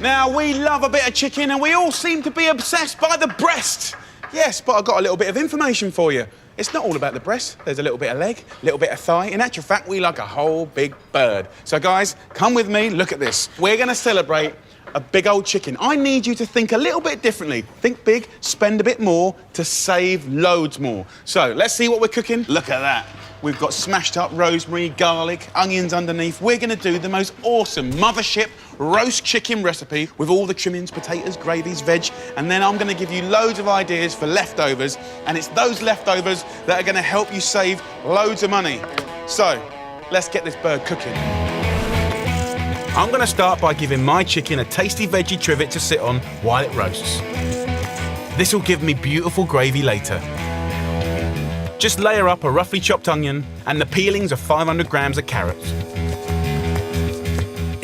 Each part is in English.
Now, we love a bit of chicken and we all seem to be obsessed by the breast. Yes, but I've got a little bit of information for you. It's not all about the breast. There's a little bit of leg, a little bit of thigh. In actual fact, we like a whole big bird. So, guys, come with me, look at this. We're going to celebrate a big old chicken. I need you to think a little bit differently. Think big, spend a bit more to save loads more. So, let's see what we're cooking. Look at that. We've got smashed up rosemary, garlic, onions underneath. We're going to do the most awesome mothership roast chicken recipe with all the trimmings, potatoes, gravies, veg, and then I'm going to give you loads of ideas for leftovers, and it's those leftovers that are going to help you save loads of money. So, let's get this bird cooking. I'm going to start by giving my chicken a tasty veggie trivet to sit on while it roasts. This will give me beautiful gravy later. Just layer up a roughly chopped onion and the peelings of 500 grams of carrots.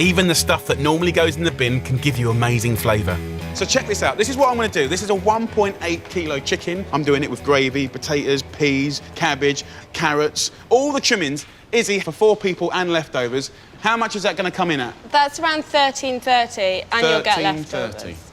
Even the stuff that normally goes in the bin can give you amazing flavour. So check this out. This is what I'm going to do. This is a 1.8 kilo chicken. I'm doing it with gravy, potatoes, peas, cabbage, carrots, all the trimmings. Izzy, for 4 people and leftovers, how much is that going to come in at? That's around $13.30 and you'll get leftovers.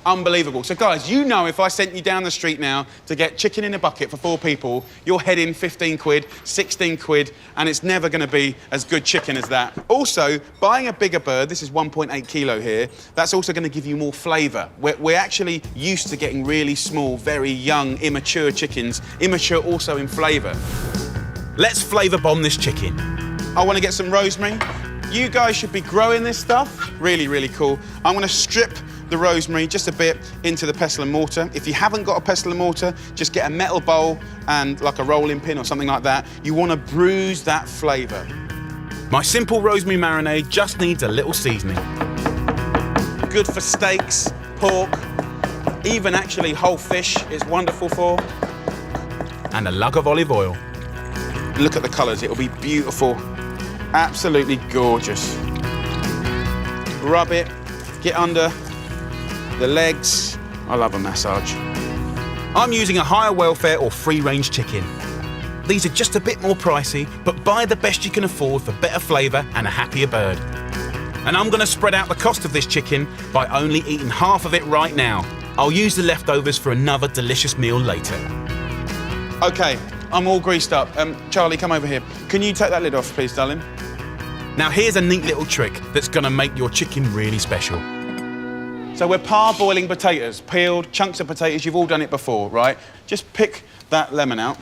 Unbelievable. So, guys, you know if I sent you down the street now to get chicken in a bucket for 4 people, you're heading 15 quid, 16 quid, and it's never going to be as good chicken as that. Also, buying a bigger bird, this is 1.8 kilo here, that's also going to give you more flavour. We're actually used to getting really small, very young, immature chickens, immature also in flavour. Let's flavour bomb this chicken. I want to get some rosemary. You guys should be growing this stuff. Really, really cool. I'm going to strip the rosemary just a bit into the pestle and mortar. If you haven't got a pestle and mortar, just get a metal bowl and like a rolling pin or something like that. You want to bruise that flavour. My simple rosemary marinade just needs a little seasoning. Good for steaks, pork, even actually whole fish is wonderful for. And a lug of olive oil. Look at the colours, it'll be beautiful. Absolutely gorgeous. Rub it, get under the legs. I love a massage. I'm using a higher welfare or free-range chicken. These are just a bit more pricey, but buy the best you can afford for better flavour and a happier bird. And I'm going to spread out the cost of this chicken by only eating half of it right now. I'll use the leftovers for another delicious meal later. OK, I'm all greased up. Charlie, come over here. Can you take that lid off, please, darling? Now, here's a neat little trick that's going to make your chicken really special. So we're parboiling potatoes, peeled chunks of potatoes. You've all done it before, right? Just pick that lemon out.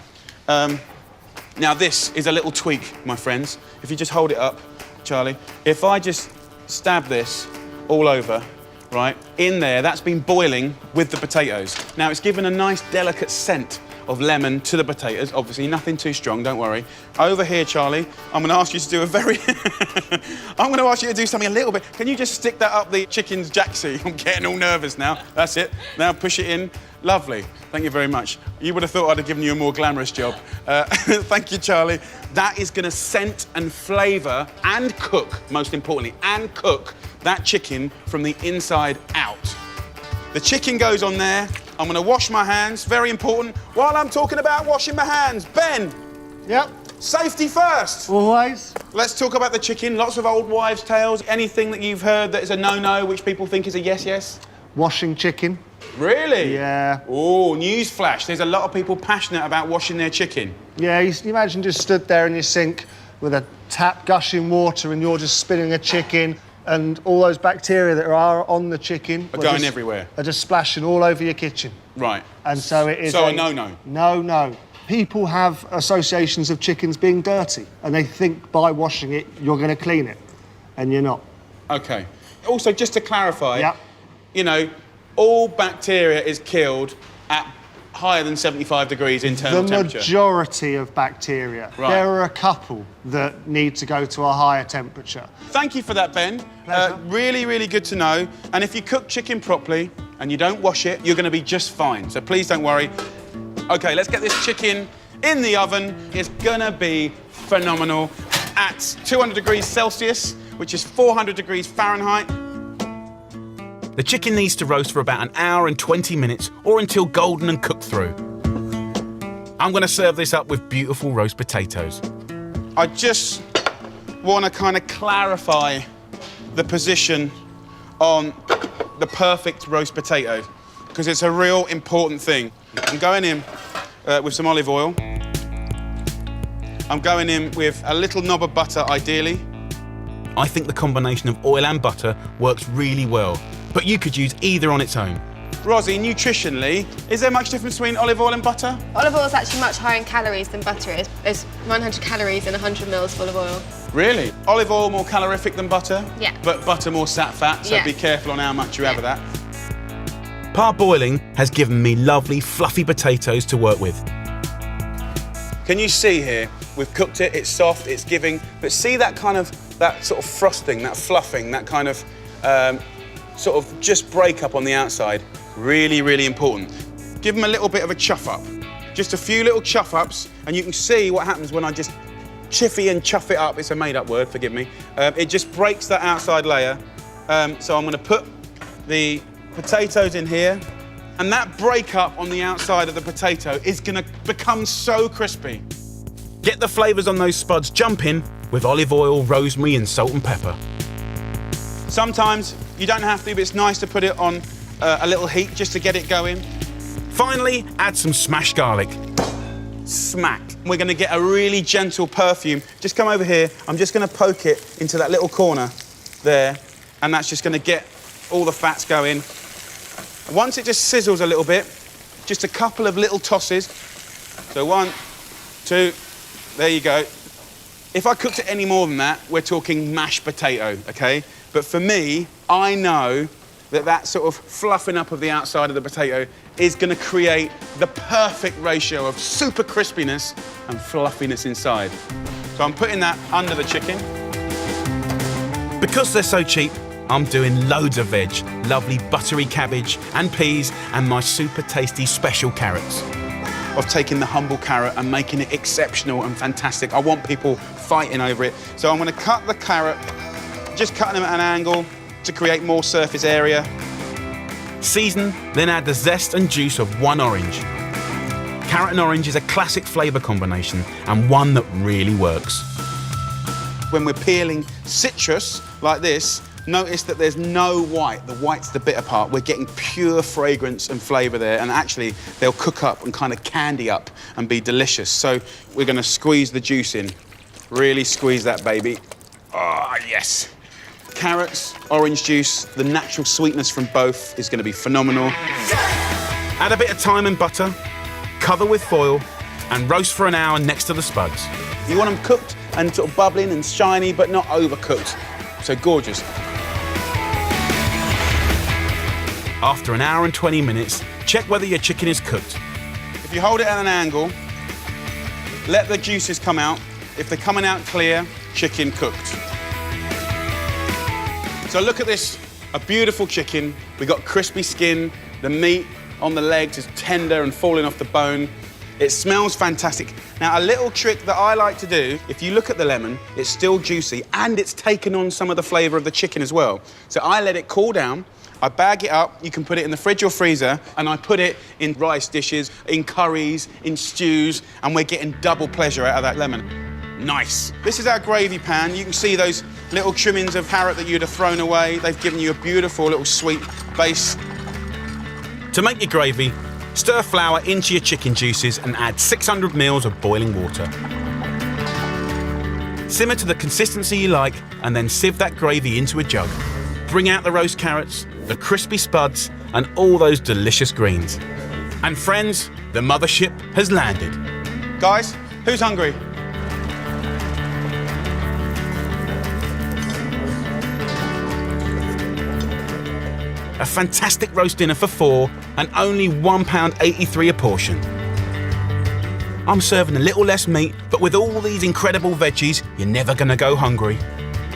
Now, this is a little tweak, my friends. If you just hold it up, Charlie. If I just stab this all over, right, in there, that's been boiling with the potatoes. Now, it's given a nice, delicate scent of lemon to the potatoes. Obviously, nothing too strong, don't worry. Over here, Charlie, I'm going to ask you to do a very... I'm going to ask you to do something a little bit. Can you just stick that up the chicken's jacksie? I'm getting all nervous now. That's it. Now push it in. Lovely. Thank you very much. You would have thought I'd have given you a more glamorous job. Thank you, Charlie. That is going to scent and flavour and cook, most importantly, and cook that chicken from the inside out. The chicken goes on there. I'm going to wash my hands, very important. While I'm talking about washing my hands, Ben. Yep. Safety first. Always. Let's talk about the chicken. Lots of old wives' tales. Anything that you've heard that is a no-no, which people think is a yes-yes? Washing chicken. Really? Yeah. Oh, newsflash. There's a lot of people passionate about washing their chicken. Yeah, you imagine just stood there in your sink with a tap gushing water and you're just spinning a chicken and all those bacteria that are on the chicken are going everywhere. Are just splashing all over your kitchen. Right. And so it is So a no-no? No. People have associations of chickens being dirty and they think by washing it you're going to clean it, and you're not. OK. Also, just to clarify, yep. You know, all bacteria is killed at higher than 75 degrees internal temperature. The majority of bacteria. Right. There are a couple that need to go to a higher temperature. Thank you for that, Ben. Really, really good to know. And if you cook chicken properly and you don't wash it, you're going to be just fine. So please don't worry. OK, let's get this chicken in the oven. It's going to be phenomenal at 200 degrees Celsius, which is 400 degrees Fahrenheit. The chicken needs to roast for about an hour and 20 minutes or until golden and cooked through. I'm going to serve this up with beautiful roast potatoes. I just want to kind of clarify the position on the perfect roast potato, because it's a real important thing. I'm going in with some olive oil. I'm going in with a little knob of butter, ideally. I think the combination of oil and butter works really well, but you could use either on its own. Rosie, nutritionally, is there much difference between olive oil and butter? Olive oil is actually much higher in calories than butter is. There's 100 calories in 100 mils of olive oil. Really? Olive oil more calorific than butter? Yeah. But butter more sat fat, so Yeah. be careful on how much you have of that. Parboiling has given me lovely, fluffy potatoes to work with. Can you see here? We've cooked it, it's soft, it's giving, but see that kind of, that sort of frosting, that fluffing, that kind of sort of just break up on the outside. Really, really important. Give them a little bit of a chuff up. Just a few little chuff ups, and you can see what happens when I just chiffy and chuff it up. It's a made up word, forgive me. It just breaks that outside layer. So I'm gonna put the potatoes in here, and that break up on the outside of the potato is gonna become so crispy. Get the flavours on those spuds jumping with olive oil, rosemary and salt and pepper. Sometimes you don't have to, but it's nice to put it on a little heat just to get it going. Finally, add some smashed garlic. Smack. We're gonna get a really gentle perfume. Just come over here. I'm just gonna poke it into that little corner there, and that's just gonna get all the fats going. Once it just sizzles a little bit, just a couple of little tosses. So 1, 2, there you go. If I cooked it any more than that, we're talking mashed potato, okay? But for me, I know that sort of fluffing up of the outside of the potato is gonna create the perfect ratio of super crispiness and fluffiness inside. So I'm putting that under the chicken. Because they're so cheap, I'm doing loads of veg, lovely buttery cabbage and peas and my super tasty special carrots. Of taking the humble carrot and making it exceptional and fantastic. I want people fighting over it. So I'm gonna cut the carrot, just cutting them at an angle to create more surface area. Season, then add the zest and juice of 1 orange. Carrot and orange is a classic flavour combination and one that really works. When we're peeling citrus like this, notice that there's no white. The white's the bitter part. We're getting pure fragrance and flavour there, and actually they'll cook up and kind of candy up and be delicious. So we're gonna squeeze the juice in. Really squeeze that baby. Ah, yes. Carrots, orange juice, the natural sweetness from both is gonna be phenomenal. Add a bit of thyme and butter, cover with foil, and roast for an hour next to the spuds. You want them cooked and sort of bubbling and shiny, but not overcooked. So gorgeous. After an hour and 20 minutes, check whether your chicken is cooked. If you hold it at an angle, let the juices come out. If they're coming out clear, chicken cooked. So look at this, a beautiful chicken. We got crispy skin, the meat on the legs is tender and falling off the bone. It smells fantastic. Now, a little trick that I like to do, if you look at the lemon, it's still juicy and it's taken on some of the flavour of the chicken as well. So I let it cool down, I bag it up, you can put it in the fridge or freezer, and I put it in rice dishes, in curries, in stews, and we're getting double pleasure out of that lemon. Nice. This is our gravy pan. You can see those little trimmings of carrot that you'd have thrown away. They've given you a beautiful little sweet base. To make your gravy, stir flour into your chicken juices and add 600 ml of boiling water. Simmer to the consistency you like and then sieve that gravy into a jug. Bring out the roast carrots, the crispy spuds and all those delicious greens. And friends, the mothership has landed. Guys, who's hungry? A fantastic roast dinner for 4 and only £1.83 a portion. I'm serving a little less meat, but with all these incredible veggies, you're never gonna go hungry.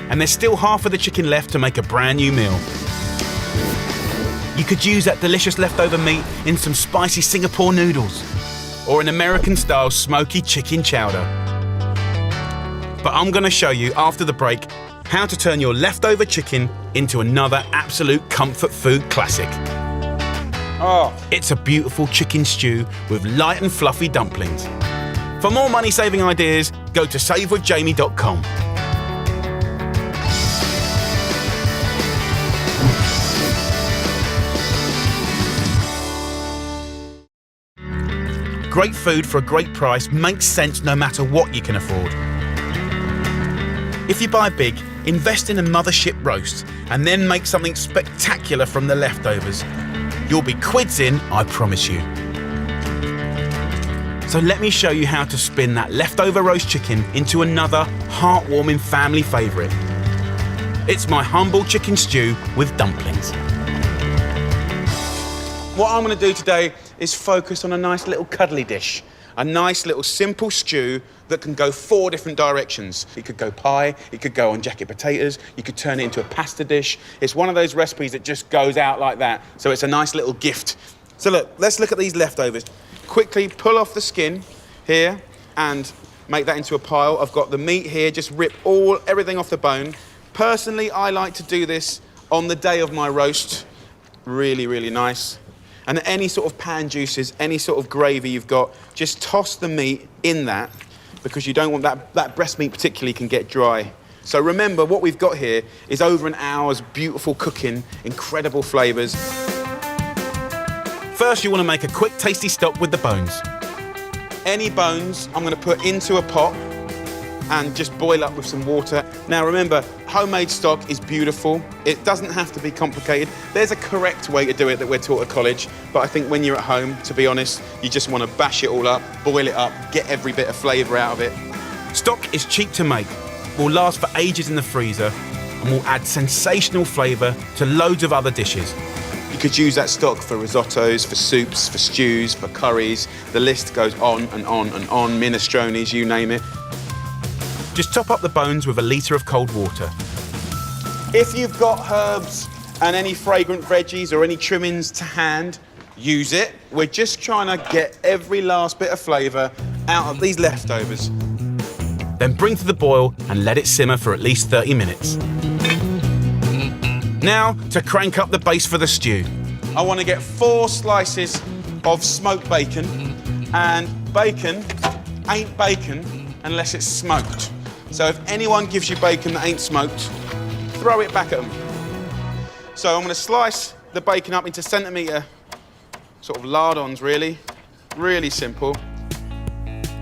And there's still half of the chicken left to make a brand new meal. You could use that delicious leftover meat in some spicy Singapore noodles or an American-style smoky chicken chowder. But I'm gonna show you after the break how to turn your leftover chicken into another absolute comfort food classic. Oh, it's a beautiful chicken stew with light and fluffy dumplings. For more money-saving ideas, go to savewithjamie.com. great food for a great price makes sense no matter what you can afford. If you buy big, invest in a mothership roast and then make something spectacular from the leftovers. You'll be quids in, I promise you. So let me show you how to spin that leftover roast chicken into another heartwarming family favourite. It's my humble chicken stew with dumplings. What I'm going to do today is focus on a nice little cuddly dish. A nice little simple stew that can go 4 different directions. It could go pie, it could go on jacket potatoes, you could turn it into a pasta dish. It's one of those recipes that just goes out like that. So it's a nice little gift. So look, let's look at these leftovers. Quickly pull off the skin here and make that into a pile. I've got the meat here, just rip everything off the bone. Personally, I like to do this on the day of my roast. Really, really nice. And any sort of pan juices, any sort of gravy you've got, just toss the meat in that because you don't want that breast meat particularly can get dry. So remember, what we've got here is over an hour's beautiful cooking, incredible flavours. First, you want to make a quick, tasty stock with the bones. Any bones, I'm going to put into a pot and just boil up with some water. Now remember, homemade stock is beautiful. It doesn't have to be complicated. There's a correct way to do it that we're taught at college, but I think when you're at home, to be honest, you just want to bash it all up, boil it up, get every bit of flavour out of it. Stock is cheap to make, will last for ages in the freezer, and will add sensational flavour to loads of other dishes. You could use that stock for risottos, for soups, for stews, for curries. The list goes on and on and on, minestrones, you name it. Just top up the bones with a litre of cold water. If you've got herbs and any fragrant veggies or any trimmings to hand, use it. We're just trying to get every last bit of flavour out of these leftovers. Then bring to the boil and let it simmer for at least 30 minutes. Now to crank up the base for the stew. I want to get 4 slices of smoked bacon, and bacon ain't bacon unless it's smoked. So if anyone gives you bacon that ain't smoked, throw it back at them. So I'm going to slice the bacon up into centimetre sort of lardons, really. Really simple.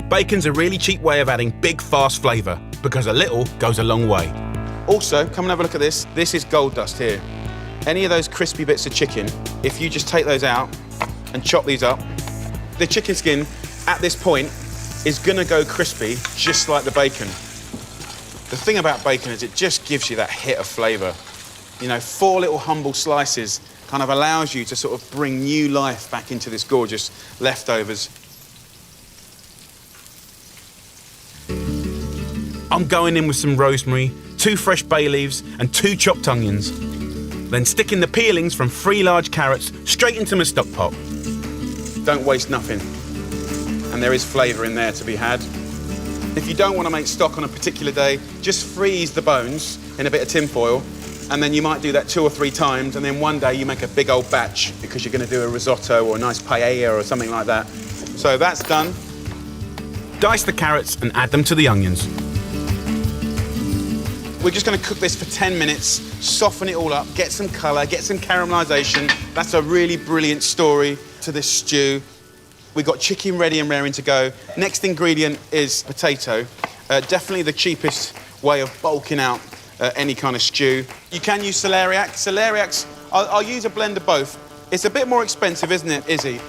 Bacon's a really cheap way of adding big, fast flavour because a little goes a long way. Also, come and have a look at this. This is gold dust here. Any of those crispy bits of chicken, if you just take those out and chop these up, the chicken skin at this point is going to go crispy just like the bacon. The thing about bacon is it just gives you that hit of flavour. You know, 4 little humble slices kind of allows you to sort of bring new life back into this gorgeous leftovers. I'm going in with some rosemary, 2 fresh bay leaves and 2 chopped onions. Then sticking the peelings from 3 large carrots straight into my stock pot. Don't waste nothing. And there is flavour in there to be had. If you don't want to make stock on a particular day, just freeze the bones in a bit of tin foil, and then you might do that 2 or 3 times, and then one day you make a big old batch because you're going to do a risotto or a nice paella or something like that. So that's done. Dice the carrots and add them to the onions. We're just going to cook this for 10 minutes, soften it all up, get some colour, get some caramelisation. That's a really brilliant story to this stew. We've got chicken ready and raring to go. Next ingredient is potato. Definitely the cheapest way of bulking out any kind of stew. You can use celeriac. Celeriacs, I'll use a blend of both. It's a bit more expensive, isn't it, Izzy?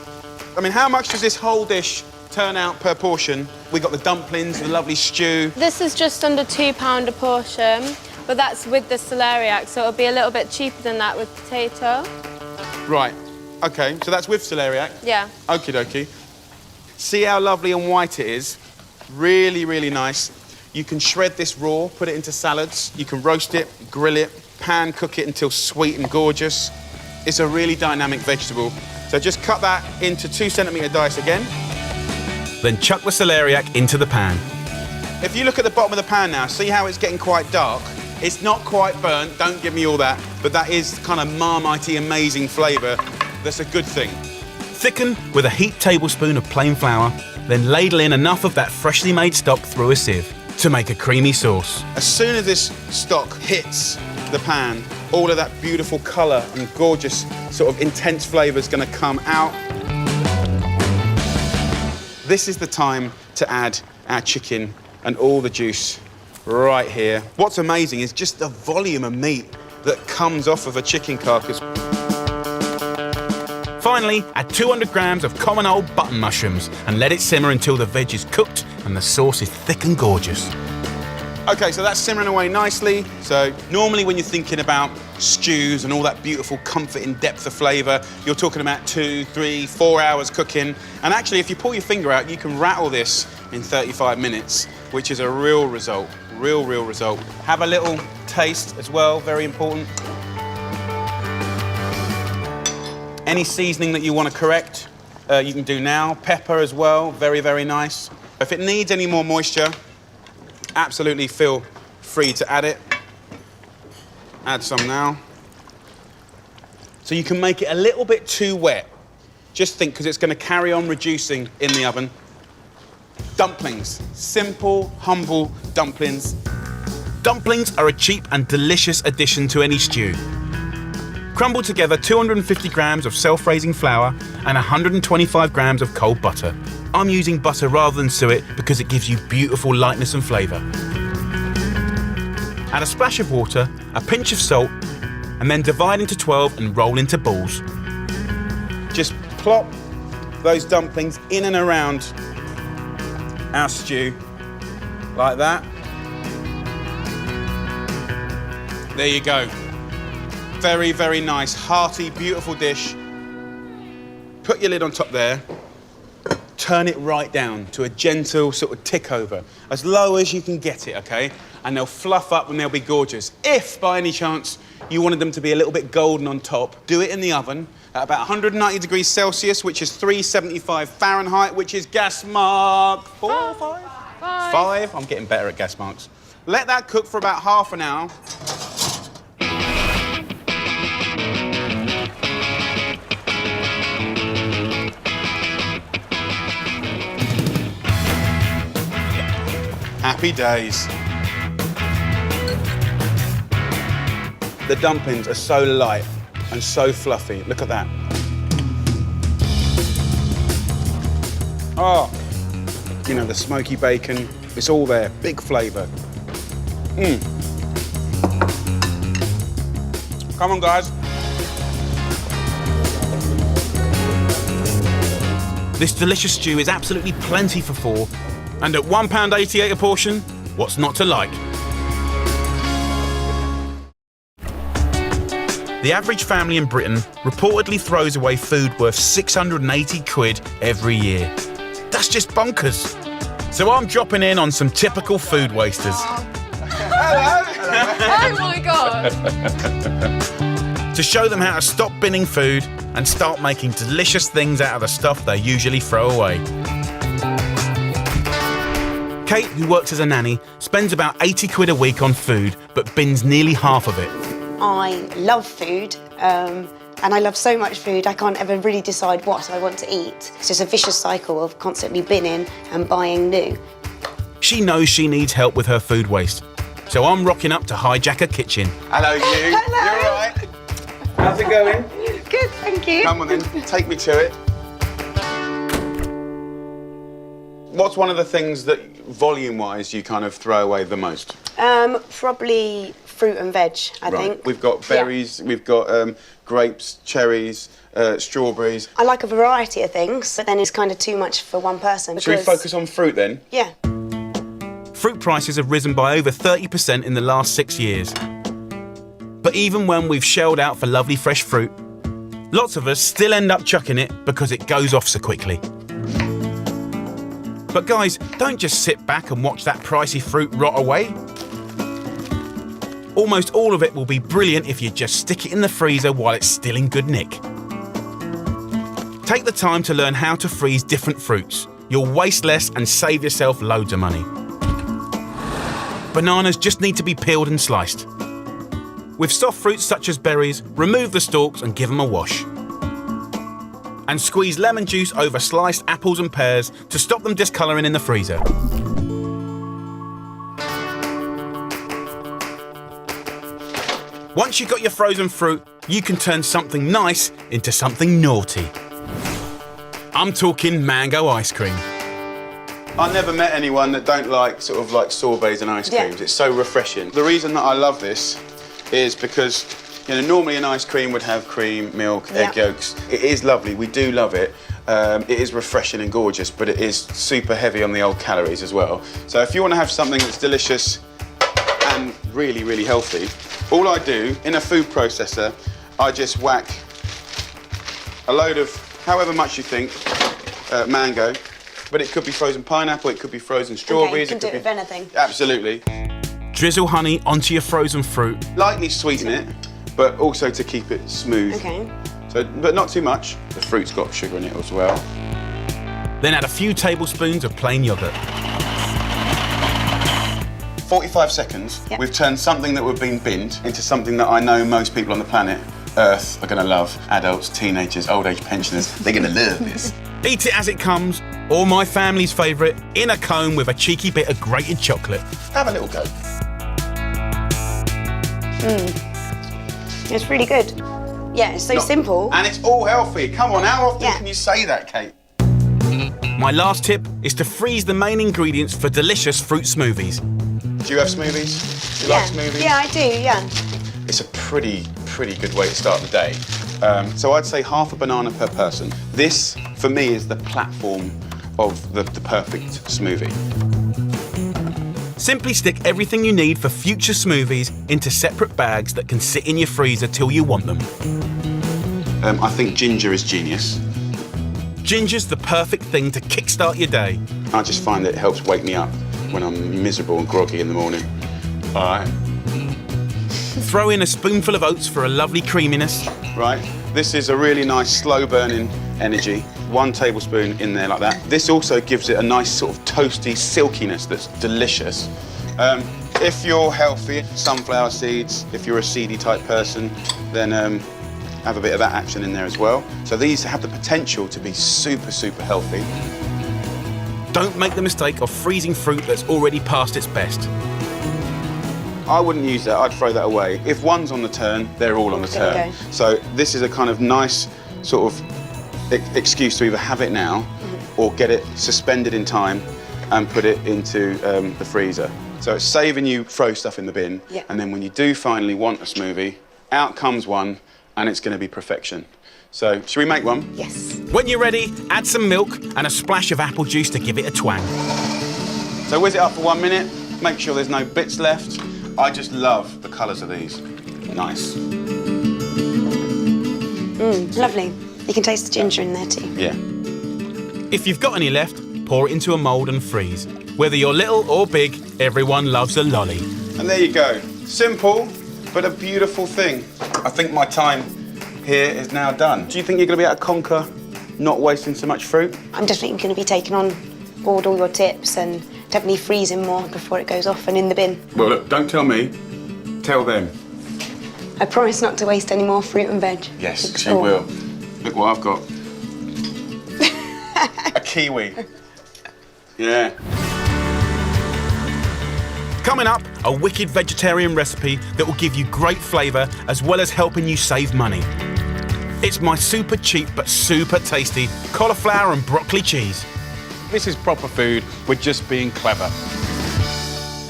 I mean, how much does this whole dish turn out per portion? We got the dumplings, the lovely stew. This is just under £2 a portion, but that's with the celeriac, so it'll be a little bit cheaper than that with potato. Right, okay, so that's with celeriac? Yeah. Okie dokie. See how lovely and white it is? Really, really nice. You can shred this raw, put it into salads. You can roast it, grill it, pan cook it until sweet and gorgeous. It's a really dynamic vegetable. So just cut that into 2 centimetre dice again. Then chuck the celeriac into the pan. If you look at the bottom of the pan now, see how it's getting quite dark? It's not quite burnt, don't give me all that, but that is kind of marmitey, amazing flavour. That's a good thing. Thicken with a heaped tablespoon of plain flour, then ladle in enough of that freshly made stock through a sieve to make a creamy sauce. As soon as this stock hits the pan, all of that beautiful colour and gorgeous sort of intense flavour is going to come out. This is the time to add our chicken and all the juice right here. What's amazing is just the volume of meat that comes off of a chicken carcass. Finally, add 200 grams of common old button mushrooms and let it simmer until the veg is cooked and the sauce is thick and gorgeous. Okay, so that's simmering away nicely. So normally when you're thinking about stews and all that beautiful comforting depth of flavour, you're talking about 2, 3, 4 hours cooking. And actually, if you pull your finger out, you can rattle this in 35 minutes, which is a real result, real result. Have a little taste as well, very important. Any seasoning that you want to correct, you can do now. Pepper as well, very nice. If it needs any more moisture, absolutely feel free to add it. Add some now. So you can make it a little bit too wet. Just think, because it's going to carry on reducing in the oven. Dumplings. Simple, humble dumplings. Dumplings are a cheap and delicious addition to any stew. Crumble together 250 grams of self-raising flour and 125 grams of cold butter. I'm using butter rather than suet because it gives you beautiful lightness and flavour. Add a splash of water, a pinch of salt, and then divide into 12 and roll into balls. Just plop those dumplings in and around our stew, like that. There you go. Very nice, hearty, beautiful dish. Put your lid on top there. Turn it right down to a gentle sort of tick over, as low as you can get it, okay? And they'll fluff up and they'll be gorgeous. If, by any chance, you wanted them to be a little bit golden on top, do it in the oven at about 190 degrees Celsius, which is 375 Fahrenheit, which is gas mark 4, 5? 5. I'm getting better at gas marks. Let that cook for about half an hour. Happy days. The dumplings are so light and so fluffy. Look at that. Oh, you know, the smoky bacon, it's all there, big flavour. Come on, guys. This delicious stew is absolutely plenty for 4. And at £1.88 a portion, what's not to like? The average family in Britain reportedly throws away food worth 680 quid every year. That's just bonkers. So I'm dropping in on some typical food wasters. Hello. Oh my God. To show them how to stop binning food and start making delicious things out of the stuff they usually throw away. Kate, who works as a nanny, spends about 80 quid a week on food, but bins nearly half of it. I love food, and I love so much food, I can't ever really decide what I want to eat. It's just a vicious cycle of constantly binning and buying new. She knows she needs help with her food waste, so I'm rocking up to hijack her kitchen. Hello, you. Hello. You all right? How's it going? Good, thank you. Come on then, take me to it. What's one of the things that, volume-wise, you kind of throw away the most? Probably fruit and veg, I think. We've got berries, we've got grapes, cherries, strawberries. I like a variety of things, but then it's kind of too much for one person. Should we focus on fruit then? Yeah. Fruit prices have risen by over 30% in the last 6 years. But even when we've shelled out for lovely fresh fruit, lots of us still end up chucking it because it goes off so quickly. But guys, don't just sit back and watch that pricey fruit rot away. Almost all of it will be brilliant if you just stick it in the freezer while it's still in good nick. Take the time to learn how to freeze different fruits. You'll waste less and save yourself loads of money. Bananas just need to be peeled and sliced. With soft fruits such as berries, remove the stalks and give them a wash. And squeeze lemon juice over sliced apples and pears to stop them discolouring in the freezer. Once you've got your frozen fruit, you can turn something nice into something naughty. I'm talking mango ice cream. I never met anyone that don't like sort of like sorbets and ice creams. It's so refreshing. The reason that I love this is because, you know, normally an ice cream would have cream, milk, egg yolks. It is lovely, we do love it. It is refreshing and gorgeous, but it is super heavy on the old calories as well. So if you want to have something that's delicious and really, really healthy, all I do in a food processor, I just whack a load of however much you think, mango, but it could be frozen pineapple, it could be frozen strawberries. Okay, you can do it with anything. Absolutely. Drizzle honey onto your frozen fruit. Lightly sweeten it, but also to keep it smooth. Okay. So, but not too much. The fruit's got sugar in it as well. Then add a few tablespoons of plain yogurt. 45 seconds, we've turned something that would have been binned into something that I know most people on the planet Earth are going to love. Adults, teenagers, old age pensioners, they're going to love this. Eat it as it comes, or my family's favourite, in a cone with a cheeky bit of grated chocolate. Have a little go. It's really good. Yeah, it's so simple. And it's all healthy. Come on, how often can you say that, Kate? My last tip is to freeze the main ingredients for delicious fruit smoothies. Do you have smoothies? Do you like smoothies? Yeah, I do, yeah. It's a pretty good way to start the day. So I'd say half a banana per person. This, for me, is the platform of the perfect smoothie. Simply stick everything you need for future smoothies into separate bags that can sit in your freezer till you want them. I think ginger is genius. Ginger's the perfect thing to kickstart your day. I just find that it helps wake me up when I'm miserable and groggy in the morning. All right. Throw in a spoonful of oats for a lovely creaminess. Right, this is a really nice slow burning energy. 1 tablespoon in there like that. This also gives it a nice sort of toasty silkiness that's delicious. If you're healthy, sunflower seeds, if you're a seedy type person, then have a bit of that action in there as well. So these have the potential to be super healthy. Don't make the mistake of freezing fruit that's already past its best. I wouldn't use that, I'd throw that away. If one's on the turn, they're all on the turn. So this is a kind of nice sort of excuse to either have it now or get it suspended in time and put it into the freezer. So it's saving you throw stuff in the bin, and then when you do finally want a smoothie, out comes one and it's going to be perfection. So, should we make one? Yes. When you're ready, add some milk and a splash of apple juice to give it a twang. So whiz it up for 1 minute, make sure there's no bits left. I just love the colours of these. Nice. Lovely. You can taste the ginger in there too. Yeah. If you've got any left, pour it into a mould and freeze. Whether you're little or big, everyone loves a lolly. And there you go. Simple, but a beautiful thing. I think my time here is now done. Do you think you're going to be able to conquer not wasting so much fruit? I'm definitely going to be taking on board all your tips and definitely freezing more before it goes off and in the bin. Well, look, don't tell me. Tell them. I promise not to waste any more fruit and veg. Yes, she will. Look what I've got. A kiwi. Yeah. Coming up, a wicked vegetarian recipe that will give you great flavour as well as helping you save money. It's my super cheap but super tasty cauliflower and broccoli cheese. This is proper food. We're just being clever.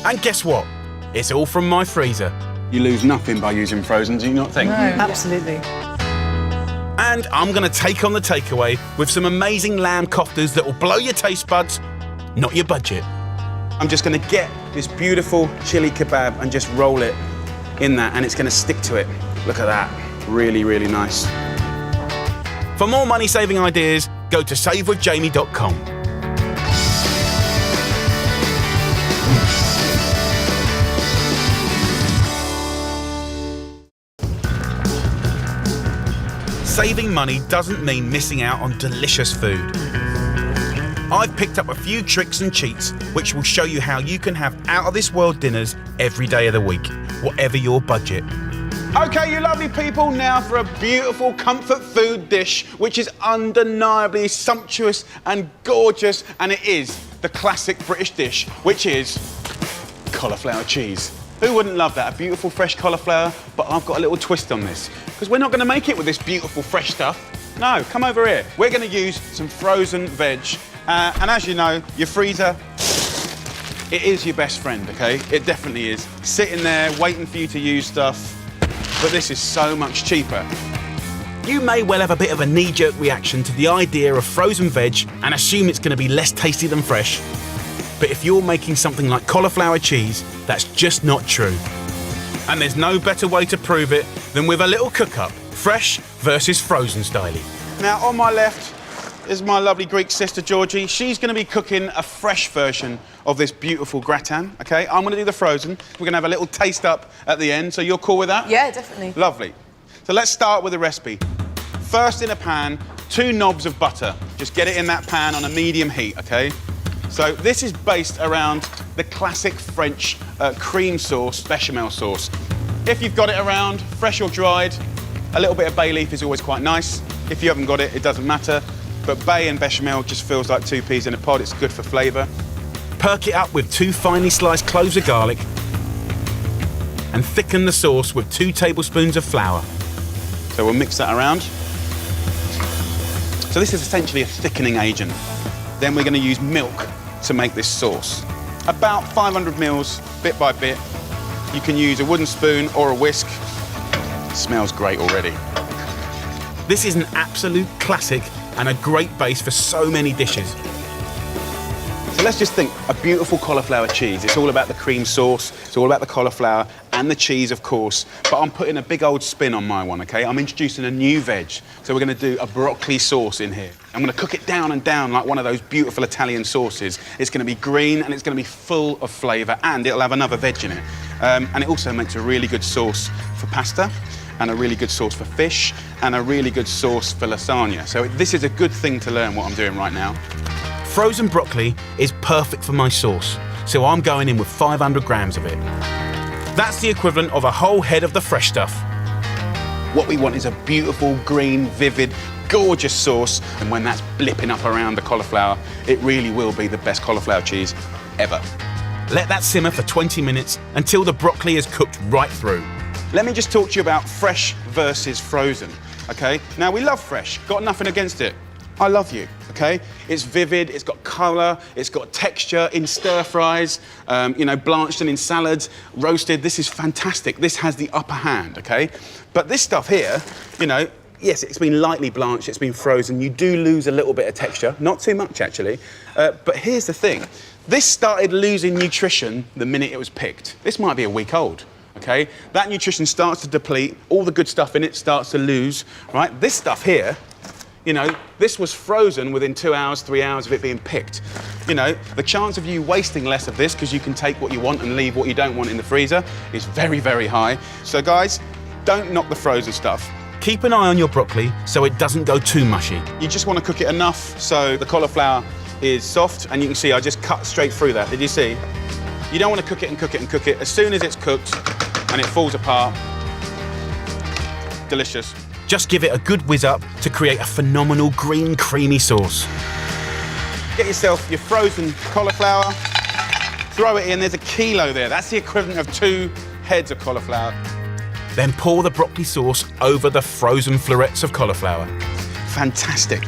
And guess what? It's all from my freezer. You lose nothing by using frozen, do you not think? No, absolutely. And I'm going to take on the takeaway with some amazing lamb koftas that will blow your taste buds, not your budget. I'm just going to get this beautiful chili kebab and just roll it in that, and it's going to stick to it. Look at that. Really, really nice. For more money-saving ideas, go to savewithjamie.com. Saving money doesn't mean missing out on delicious food. I've picked up a few tricks and cheats which will show you how you can have out-of-this-world dinners every day of the week, whatever your budget. Okay, you lovely people, now for a beautiful comfort food dish which is undeniably sumptuous and gorgeous, and it is the classic British dish, which is cauliflower cheese. Who wouldn't love that? A beautiful fresh cauliflower, but I've got a little twist on this, because we're not going to make it with this beautiful fresh stuff. No, come over here. We're going to use some frozen veg And as you know, your freezer, it is your best friend, okay? It definitely is. Sitting there, waiting for you to use stuff, but this is so much cheaper. You may well have a bit of a knee-jerk reaction to the idea of frozen veg and assume it's going to be less tasty than fresh. But if you're making something like cauliflower cheese, that's just not true. And there's no better way to prove it than with a little cook-up, fresh versus frozen style. Now, on my left is my lovely Greek sister, Georgie. She's going to be cooking a fresh version of this beautiful gratin, okay? I'm going to do the frozen. We're going to have a little taste up at the end, so you're cool with that? Yeah, definitely. Lovely. So let's start with the recipe. First, in a pan, 2 knobs of butter. Just get it in that pan on a medium heat, okay? So this is based around the classic French cream sauce, bechamel sauce. If you've got it around, fresh or dried, a little bit of bay leaf is always quite nice. If you haven't got it, it doesn't matter. But bay and bechamel just feels like 2 peas in a pod. It's good for flavour. Perk it up with 2 finely sliced cloves of garlic and thicken the sauce with 2 tablespoons of flour. So we'll mix that around. So this is essentially a thickening agent. Then we're going to use milk to make this sauce. About 500 mils, bit by bit. You can use a wooden spoon or a whisk. Smells great already. This is an absolute classic and a great base for so many dishes. So let's just think, a beautiful cauliflower cheese. It's all about the cream sauce, it's all about the cauliflower and the cheese, of course, but I'm putting a big old spin on my one, okay? I'm introducing a new veg. So we're going to do a broccoli sauce in here. I'm going to cook it down and down like one of those beautiful Italian sauces. It's going to be green and it's going to be full of flavour and it'll have another veg in it. And it also makes a really good sauce for pasta and a really good sauce for fish and a really good sauce for lasagna. So this is a good thing to learn what I'm doing right now. Frozen broccoli is perfect for my sauce, so I'm going in with 500 grams of it. That's the equivalent of a whole head of the fresh stuff. What we want is a beautiful, green, vivid, gorgeous sauce, and when that's blipping up around the cauliflower, it really will be the best cauliflower cheese ever. Let that simmer for 20 minutes until the broccoli is cooked right through. Let me just talk to you about fresh versus frozen, okay? Now, we love fresh, got nothing against it. I love you, okay? It's vivid, it's got colour, it's got texture in stir fries, you know, blanched and in salads, roasted. This is fantastic. This has the upper hand, okay? But this stuff here, you know, yes, it's been lightly blanched, it's been frozen. You do lose a little bit of texture, not too much actually. But here's the thing. This started losing nutrition the minute it was picked. This might be a week old. Okay, that nutrition starts to deplete, all the good stuff in it starts to lose, right? This stuff here, you know, this was frozen within 2 hours, 3 hours of it being picked. You know, the chance of you wasting less of this because you can take what you want and leave what you don't want in the freezer is very, very high. So guys, don't knock the frozen stuff. Keep an eye on your broccoli so it doesn't go too mushy. You just want to cook it enough so the cauliflower is soft, and you can see I just cut straight through that. Did you see? You don't want to cook it and cook it and cook it. As soon as it's cooked and it falls apart, delicious. Just give it a good whiz up to create a phenomenal green, creamy sauce. Get yourself your frozen cauliflower, throw it in. There's a kilo there. That's the equivalent of 2 heads of cauliflower. Then pour the broccoli sauce over the frozen florets of cauliflower. Fantastic.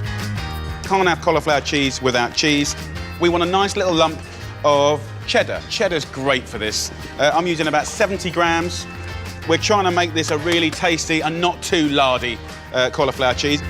Can't have cauliflower cheese without cheese. We want a nice little lump of cheddar. Cheddar's great for this. I'm using about 70 grams. We're trying to make this a really tasty and not too lardy cauliflower cheese.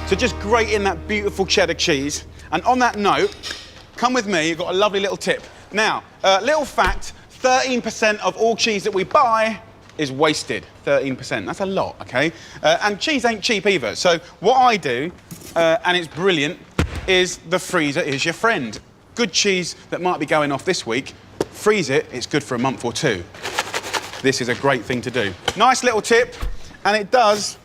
So just grate in that beautiful cheddar cheese. And on that note, come with me, you've got a lovely little tip. Now, little fact, 13% of all cheese that we buy is wasted. 13%, that's a lot, okay? And cheese ain't cheap either. So what I do, and it's brilliant, is the freezer is your friend. Good cheese that might be going off this week, freeze it, it's good for a month or 2. This is a great thing to do. Nice little tip, and it does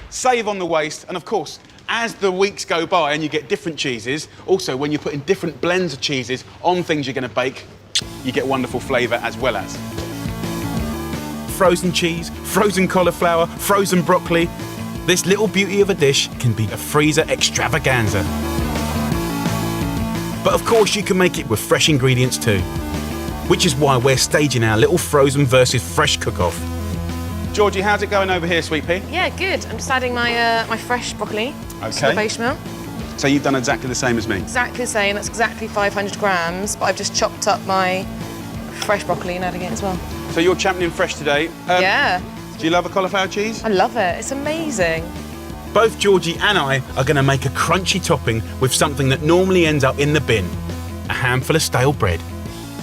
save on the waste. And of course, as the weeks go by and you get different cheeses, also when you're putting different blends of cheeses on things you're going to bake, you get wonderful flavour as well as. Frozen cheese, frozen cauliflower, frozen broccoli. This little beauty of a dish can be a freezer extravaganza. But of course you can make it with fresh ingredients too, which is why we're staging our little frozen versus fresh cook-off. Georgie, how's it going over here, Sweet Pea? Yeah, good. I'm just adding my fresh broccoli to the Okay. bechamel. So you've done exactly the same as me? Exactly the same, that's exactly 500 grams, but I've just chopped up my fresh broccoli and adding it as well. So you're championing fresh today. Yeah. Do you love a cauliflower cheese? I love it, it's amazing. Both Georgie and I are going to make a crunchy topping with something that normally ends up in the bin, a handful of stale bread.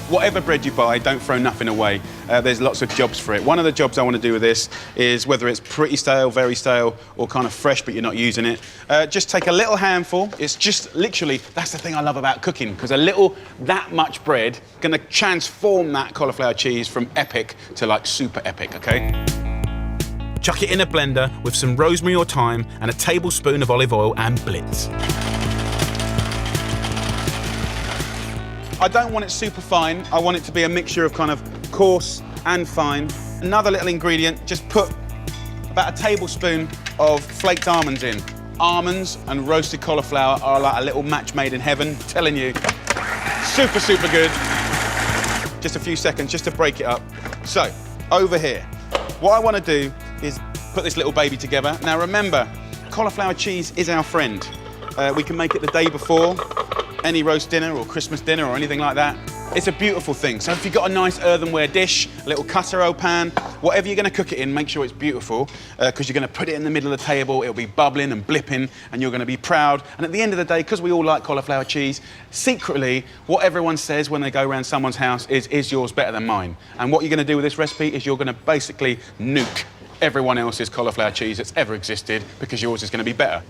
Whatever bread you buy, don't throw nothing away. There's lots of jobs for it. One of the jobs I want to do with this is whether it's pretty stale, very stale, or kind of fresh but you're not using it. Just take a little handful. It's just literally, that's the thing I love about cooking, because that much bread going to transform that cauliflower cheese from epic to like super epic, okay? Chuck it in a blender with some rosemary or thyme and a tablespoon of olive oil and blitz. I don't want it super fine. I want it to be a mixture of kind of coarse and fine. Another little ingredient, just put about a tablespoon of flaked almonds in. Almonds and roasted cauliflower are like a little match made in heaven, I'm telling you. Super, super good. Just a few seconds just to break it up. So, over here, what I want to do is put this little baby together. Now remember, cauliflower cheese is our friend. We can make it the day before, any roast dinner or Christmas dinner or anything like that. It's a beautiful thing. So if you've got a nice earthenware dish, a little casserole pan, whatever you're going to cook it in, make sure it's beautiful, because you're going to put it in the middle of the table, it'll be bubbling and blipping, and you're going to be proud. And at the end of the day, because we all like cauliflower cheese, secretly, what everyone says when they go around someone's house is yours better than mine? And what you're going to do with this recipe is you're going to basically nuke everyone else's cauliflower cheese that's ever existed, because yours is going to be better.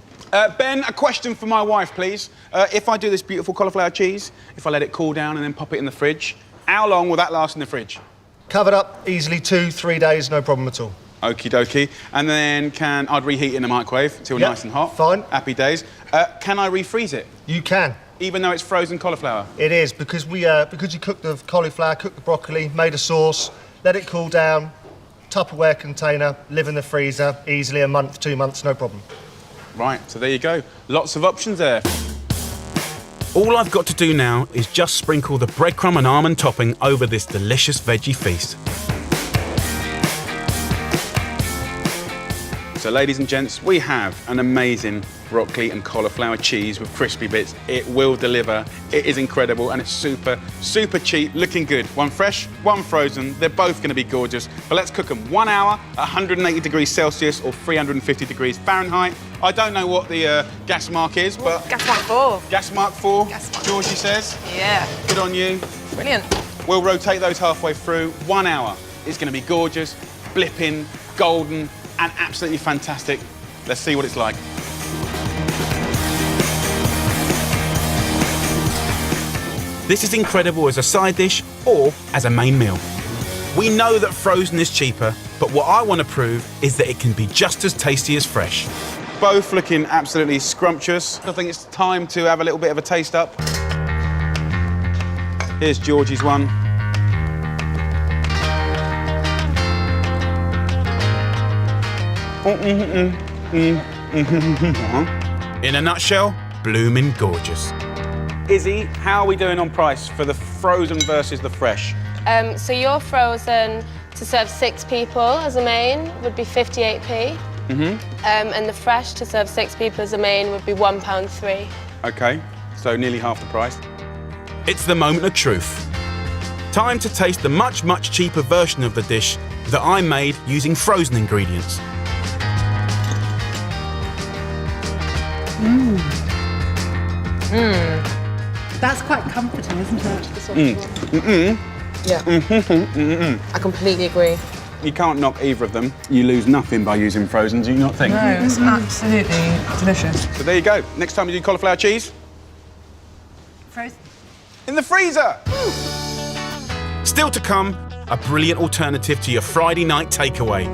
Ben, a question for my wife, please. If I do this beautiful cauliflower cheese, if I let it cool down and then pop it in the fridge, how long will that last in the fridge? Covered up easily 2-3 days, no problem at all. Okie dokie. And then I'd reheat it in the microwave until Yep, nice and hot. fine. Happy days. Can I refreeze it? You can. Even though it's frozen cauliflower? It is, because you cooked the cauliflower, cooked the broccoli, made a sauce, let it cool down, Tupperware container, live in the freezer, easily a month, 2 months, no problem. Right, so there you go. Lots of options there. All I've got to do now is just sprinkle the breadcrumb and almond topping over this delicious veggie feast. So ladies and gents, we have an amazing broccoli and cauliflower cheese with crispy bits. It will deliver. It is incredible, and it's super, super cheap, looking good. One fresh, one frozen. They're both going to be gorgeous. But let's cook them 1 hour, 180 degrees Celsius or 350 degrees Fahrenheit. I don't know what the gas mark is, but... Gas mark 4. Gas mark 4, Gas mark. Georgie says. Yeah. Good on you. Brilliant. We'll rotate those halfway through. 1 hour. It's going to be gorgeous, blipping, golden, and absolutely fantastic. Let's see what it's like. This is incredible as a side dish or as a main meal. We know that frozen is cheaper, but what I want to prove is that it can be just as tasty as fresh. Both looking absolutely scrumptious. I think it's time to have a little bit of a taste up. Here's Georgie's one. In a nutshell, bloomin' gorgeous. Izzy, how are we doing on price for the frozen versus the fresh? So your frozen to serve 6 people as a main would be 58p. And the fresh to serve 6 people as a main would be £1.03. Okay, so nearly half the price. It's the moment of truth. Time to taste the much, much cheaper version of the dish that I made using frozen ingredients. That's quite comforting, isn't it? Yeah. I completely agree. You can't knock either of them. You lose nothing by using frozen, do you not think? No, it's absolutely delicious. So there you go. Next time you do cauliflower cheese, Frozen. in the freezer. Still to come, a brilliant alternative to your Friday night takeaway.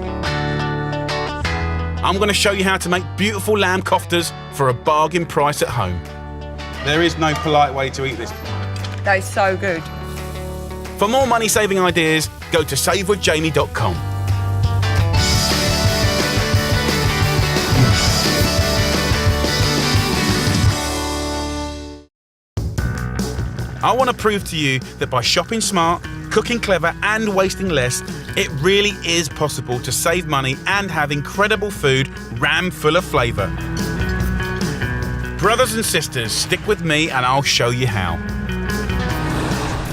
I'm going to show you how to make beautiful lamb koftas for a bargain price at home. There is no polite way to eat this. That is so good. For more money-saving ideas, go to savewithjamie.com. I want to prove to you that by shopping smart, cooking clever and wasting less, it really is possible to save money and have incredible food rammed full of flavour. Brothers and sisters, stick with me and I'll show you how.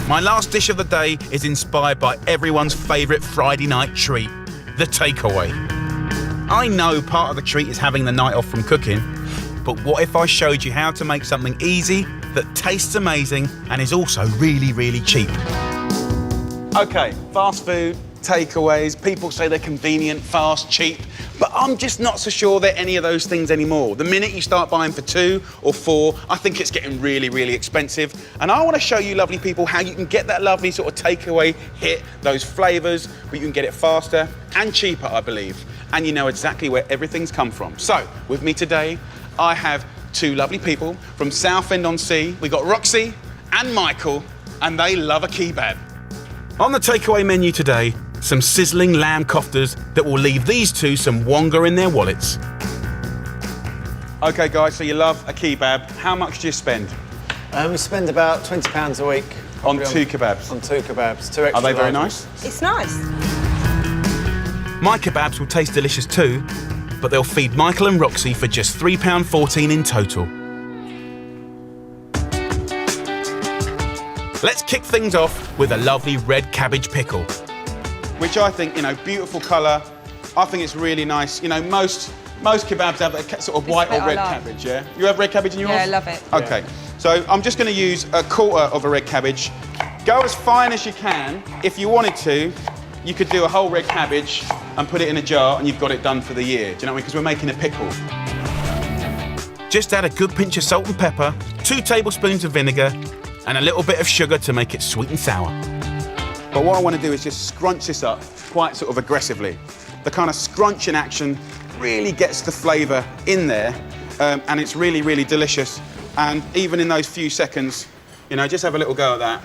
My last dish of the day is inspired by everyone's favourite Friday night treat, the takeaway. I know part of the treat is having the night off from cooking, but what if I showed you how to make something easy that tastes amazing and is also really, really cheap? Okay, fast food, takeaways, people say they're convenient, fast, cheap, but I'm just not so sure they're any of those things anymore. The minute you start buying for 2 or 4, I think it's getting really, really expensive. And I want to show you lovely people how you can get that lovely sort of takeaway hit, those flavours, but you can get it faster and cheaper, I believe. And you know exactly where everything's come from. So, with me today, I have 2 lovely people from Southend-on-Sea. We got Roxy and Michael, and they love a kebab. On the takeaway menu today, some sizzling lamb koftas that will leave these 2 some wonga in their wallets. Okay, guys, so you love a kebab. How much do you spend? We spend about £20 a week. On 2 kebabs? On 2 kebabs, 2 extra. Are they very large. nice? It's nice. My kebabs will taste delicious too, but they'll feed Michael and Roxy for just £3.14 in total. Let's kick things off with a lovely red cabbage pickle. Which I think, you know, beautiful colour. I think it's really nice. You know, most kebabs have a sort of white bit or red I love. cabbage, yeah? You have red cabbage in yours? Yeah, I love it. Okay, so I'm just going to use a quarter of a red cabbage. Go as fine as you can. If you wanted to, you could do a whole red cabbage and put it in a jar and you've got it done for the year. Do you know what I mean? Because we're making a pickle. Just add a good pinch of salt and pepper, 2 tablespoons of vinegar, and a little bit of sugar to make it sweet and sour. But what I want to do is just scrunch this up quite sort of aggressively. The kind of scrunching action really gets the flavour in there, and it's really, really delicious. And even in those few seconds, you know, just have a little go at that.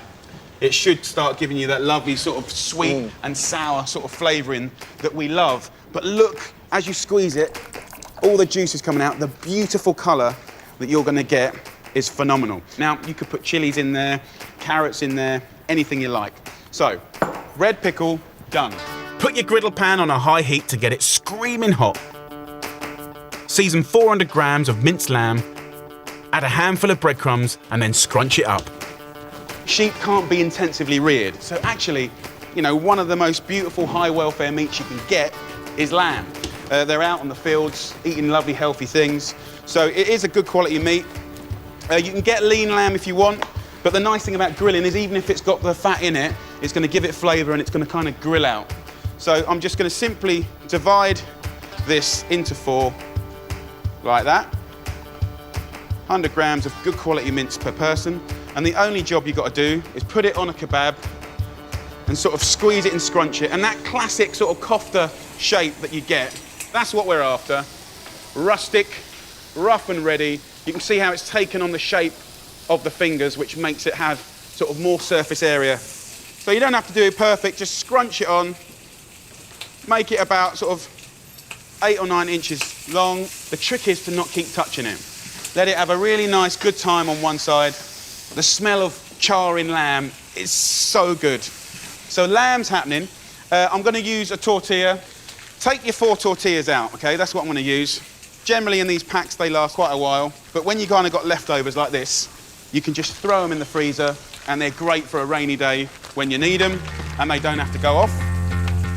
It should start giving you that lovely sort of sweet and sour sort of flavouring that we love. But look, as you squeeze it, all the juice is coming out. The beautiful colour that you're going to get is phenomenal. Now, you could put chilies in there, carrots in there, anything you like. So, red pickle, done. Put your griddle pan on a high heat to get it screaming hot. Season 400 grams of minced lamb, add a handful of breadcrumbs, and then scrunch it up. Sheep can't be intensively reared, so actually, you know, one of the most beautiful high welfare meats you can get is lamb. They're out on the fields, eating lovely healthy things, so it is a good quality meat. You can get lean lamb if you want, but the nice thing about grilling is even if it's got the fat in it, it's going to give it flavour and it's going to kind of grill out. So I'm just going to simply divide this into 4, like that. 100 grams of good quality mince per person, and the only job you've got to do is put it on a kebab and sort of squeeze it and scrunch it, and that classic sort of kofta shape that you get, that's what we're after. Rustic, rough and ready. You can see how it's taken on the shape of the fingers, which makes it have sort of more surface area. So you don't have to do it perfect, just scrunch it on, make it about sort of 8 or 9 inches long. The trick is to not keep touching it. Let it have a really nice, good time on one side. The smell of charring lamb is so good. So lamb's happening. I'm going to use a tortilla. Take your 4 tortillas out, okay? That's what I'm going to use. Generally in these packs they last quite a while, but when you kind of got leftovers like this, you can just throw them in the freezer and they're great for a rainy day when you need them and they don't have to go off.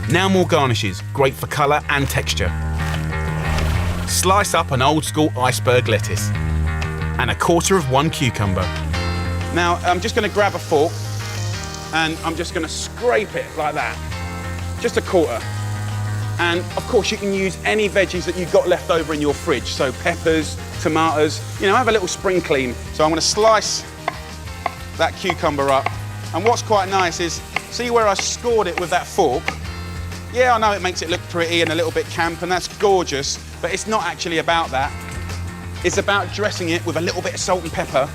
Now more garnishes, great for colour and texture. Slice up an old school iceberg lettuce and a quarter of 1 cucumber. Now I'm just going to grab a fork and I'm just going to scrape it like that, just a quarter. And of course you can use any veggies that you've got left over in your fridge, so peppers, tomatoes, you know, have a little spring clean. So I'm going to slice that cucumber up, and what's quite nice is, see where I scored it with that fork? Yeah, I know it makes it look pretty and a little bit camp, and that's gorgeous, but it's not actually about that. It's about dressing it with a little bit of salt and pepper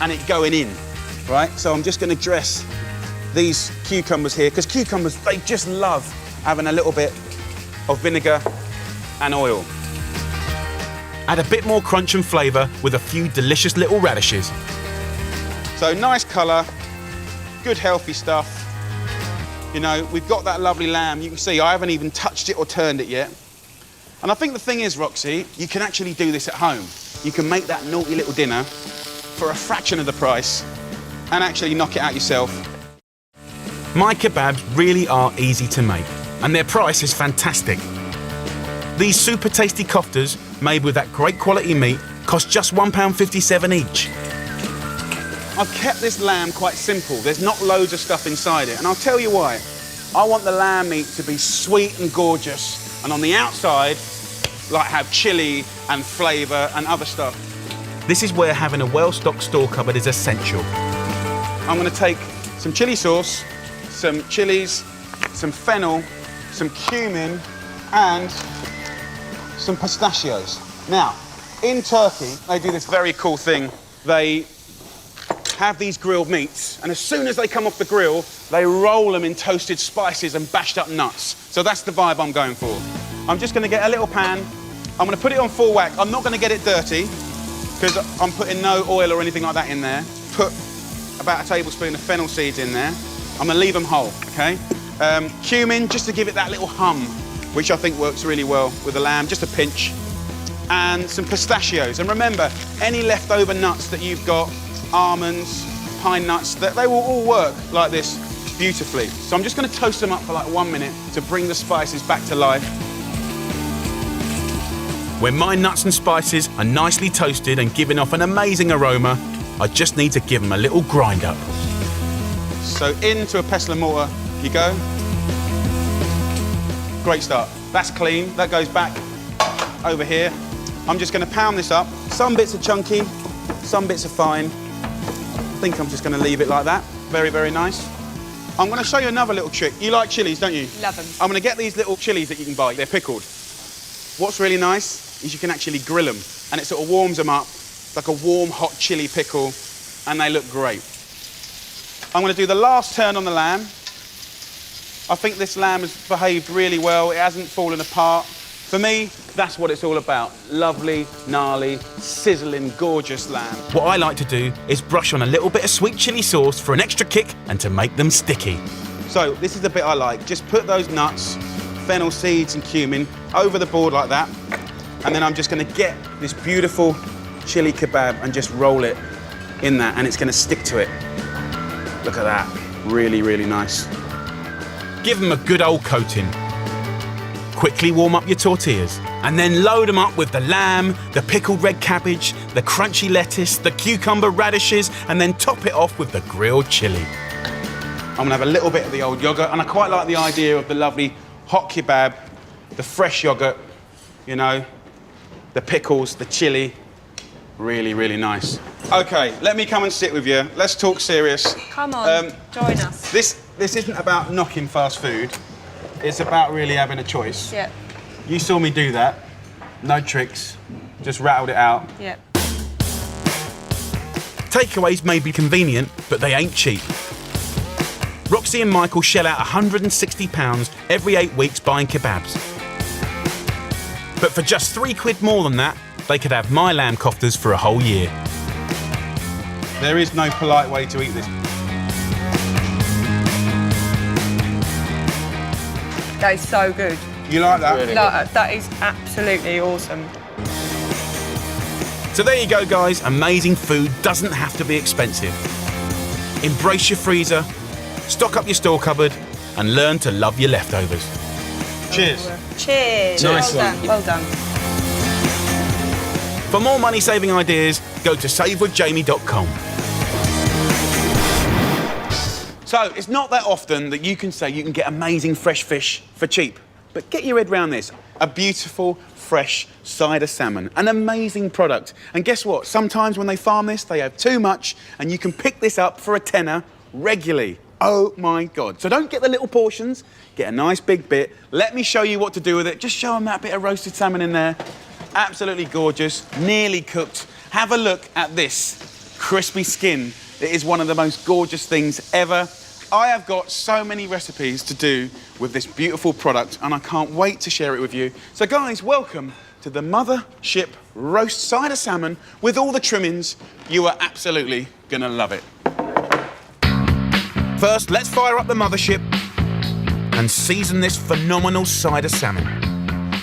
and it going in, right? So I'm just going to dress these cucumbers here, because cucumbers, they just love having a little bit of vinegar and oil. Add a bit more crunch and flavour with a few delicious little radishes. So nice colour, good healthy stuff. You know, we've got that lovely lamb. You can see I haven't even touched it or turned it yet. And I think the thing is, Roxy, you can actually do this at home. you can make that naughty little dinner for a fraction of the price and actually knock it out yourself. My kebabs really are easy to make, and their price is fantastic. These super tasty koftas, made with that great quality meat, cost just £1.57 each. I've kept this lamb quite simple. There's not loads of stuff inside it, and I'll tell you why. I want the lamb meat to be sweet and gorgeous, and on the outside, like have chili and flavour and other stuff. This is where having a well-stocked store cupboard is essential. I'm going to take some chili sauce, some chilies, some fennel, some cumin, and some pistachios. Now, in Turkey, they do this very cool thing. They have these grilled meats, and as soon as they come off the grill, they roll them in toasted spices and bashed up nuts. So that's the vibe I'm going for. I'm just going to get a little pan. I'm going to put it on full whack. I'm not going to get it dirty, because I'm putting no oil or anything like that in there. Put about a tablespoon of fennel seeds in there. I'm going to leave them whole, okay? Cumin, just to give it that little hum, which I think works really well with the lamb, just a pinch. And some pistachios. And remember, any leftover nuts that you've got, almonds, pine nuts, they will all work like this beautifully. So I'm just going to toast them up for like 1 minute to bring the spices back to life. When my nuts and spices are nicely toasted and giving off an amazing aroma, I just need to give them a little grind up. So into a pestle and mortar you go. Great start. That's clean. That goes back over here. I'm just going to pound this up. Some bits are chunky, some bits are fine. I think I'm just going to leave it like that. Very, very nice. I'm going to show you another little trick. You like chilies, don't you? Love them. I'm going to get these little chilies that you can buy. They're pickled. What's really nice is you can actually grill them, and it sort of warms them up like a warm, hot chili pickle, and they look great. I'm going to do the last turn on the lamb. I think this lamb has behaved really well. It hasn't fallen apart. For me, that's what it's all about. Lovely, gnarly, sizzling, gorgeous lamb. What I like to do is brush on a little bit of sweet chili sauce for an extra kick and to make them sticky. So this is the bit I like. Just put those nuts, fennel seeds and cumin over the board like that. And then I'm just going to get this beautiful chili kebab and just roll it in that, and it's going to stick to it. Look at that. Really, really nice. Give them a good old coating. Quickly warm up your tortillas and then load them up with the lamb, the pickled red cabbage, the crunchy lettuce, the cucumber radishes, and then top it off with the grilled chili. I'm going to have a little bit of the old yoghurt, and I quite like the idea of the lovely hot kebab, the fresh yoghurt, you know, the pickles, the chili. Really, really nice. OK, let me come and sit with you. Let's talk serious. Come on, join us. This isn't about knocking fast food. It's about really having a choice. Yeah. You saw me do that. No tricks. Just rattled it out. Yeah. Takeaways may be convenient, but they ain't cheap. Roxy and Michael shell out £160 every 8 weeks buying kebabs. But for just £3 more than that, they could have my lamb koftas for a whole year. There is no polite way to eat this. That is so good. You like that? Really That is absolutely awesome. So there you go, guys. Amazing food doesn't have to be expensive. Embrace your freezer, stock up your store cupboard, and learn to love your leftovers. Cheers. Cheers. Nice well one. done. Well done. For more money-saving ideas, go to savewithjamie.com. So, it's not that often that you can say you can get amazing fresh fish for cheap. But get your head around this. A beautiful, fresh side of salmon. An amazing product. And guess what? Sometimes when they farm this, they have too much, and you can pick this up for a tenner regularly. Oh my God. So don't get the little portions, get a nice big bit. Let me show you what to do with it. Just show them that bit of roasted salmon in there. Absolutely gorgeous, nearly cooked. Have a look at this crispy skin. It is one of the most gorgeous things ever. I have got so many recipes to do with this beautiful product, and I can't wait to share it with you. So guys, welcome to the Mothership roast side of salmon with all the trimmings. You are absolutely gonna love it. First, let's fire up the Mothership and season this phenomenal side of salmon.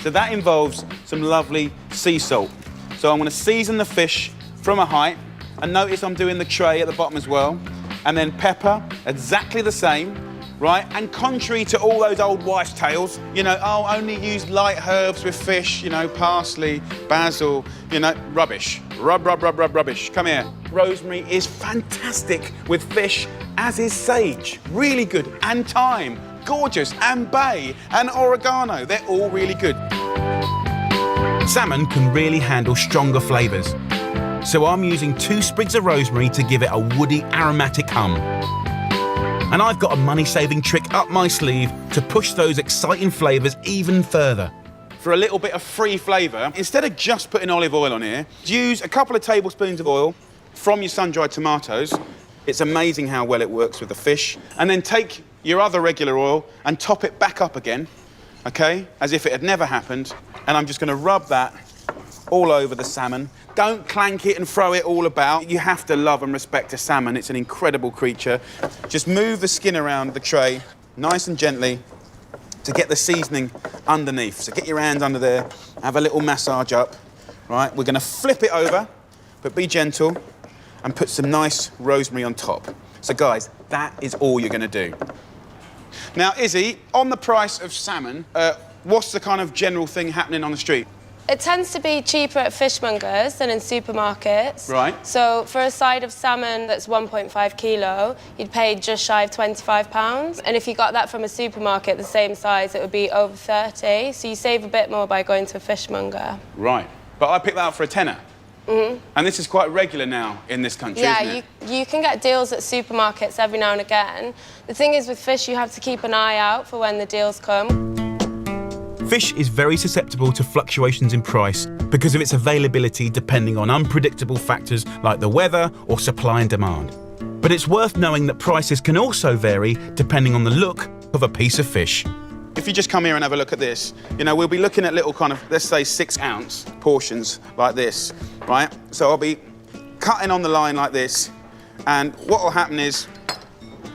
So that involves some lovely sea salt, So I'm gonna season the fish from a height, and notice I'm doing the tray at the bottom as well. And then pepper, exactly the same, right? And contrary to all those old wives' tales, you know, oh, only use light herbs with fish, you know, parsley, basil, you know, rubbish. Rubbish. Come here. Rosemary is fantastic with fish, as is sage. Really good. And thyme, gorgeous. And bay, and oregano, they're all really good. Salmon can really handle stronger flavours. So I'm using 2 sprigs of rosemary to give it a woody, aromatic hum. And I've got a money-saving trick up my sleeve to push those exciting flavours even further. For a little bit of free flavour, instead of just putting olive oil on here, use a couple of tablespoons of oil from your sun-dried tomatoes. It's amazing how well it works with the fish. And then take your other regular oil and top it back up again, okay, as if it had never happened. And I'm just going to rub that all over the salmon. Don't clank it and throw it all about. You have to love and respect a salmon. It's an incredible creature. Just move the skin around the tray, nice and gently, to get the seasoning underneath. So get your hands under there, have a little massage up, right? We're gonna flip it over, but be gentle, and put some nice rosemary on top. So guys, that is all you're gonna do. Now, Izzy, on the price of salmon, what's the kind of general thing happening on the street? It tends to be cheaper at fishmongers than in supermarkets. Right. So for a side of salmon that's 1.5 kilo, you'd pay just shy of £25. And if you got that from a supermarket, the same size, it would be over 30. So you save a bit more by going to a fishmonger. Right. But I picked that up for a tenner. Mm-hmm. And this is quite regular now in this country, isn't it? Yeah, you can get deals at supermarkets every now and again. The thing is, with fish, you have to keep an eye out for when the deals come. Fish is very susceptible to fluctuations in price because of its availability depending on unpredictable factors like the weather or supply and demand. But it's worth knowing that prices can also vary depending on the look of a piece of fish. If you just come here and have a look at this, you know, we'll be looking at little kind of, let's say 6-ounce portions like this, right? So I'll be cutting on the line like this, and what will happen is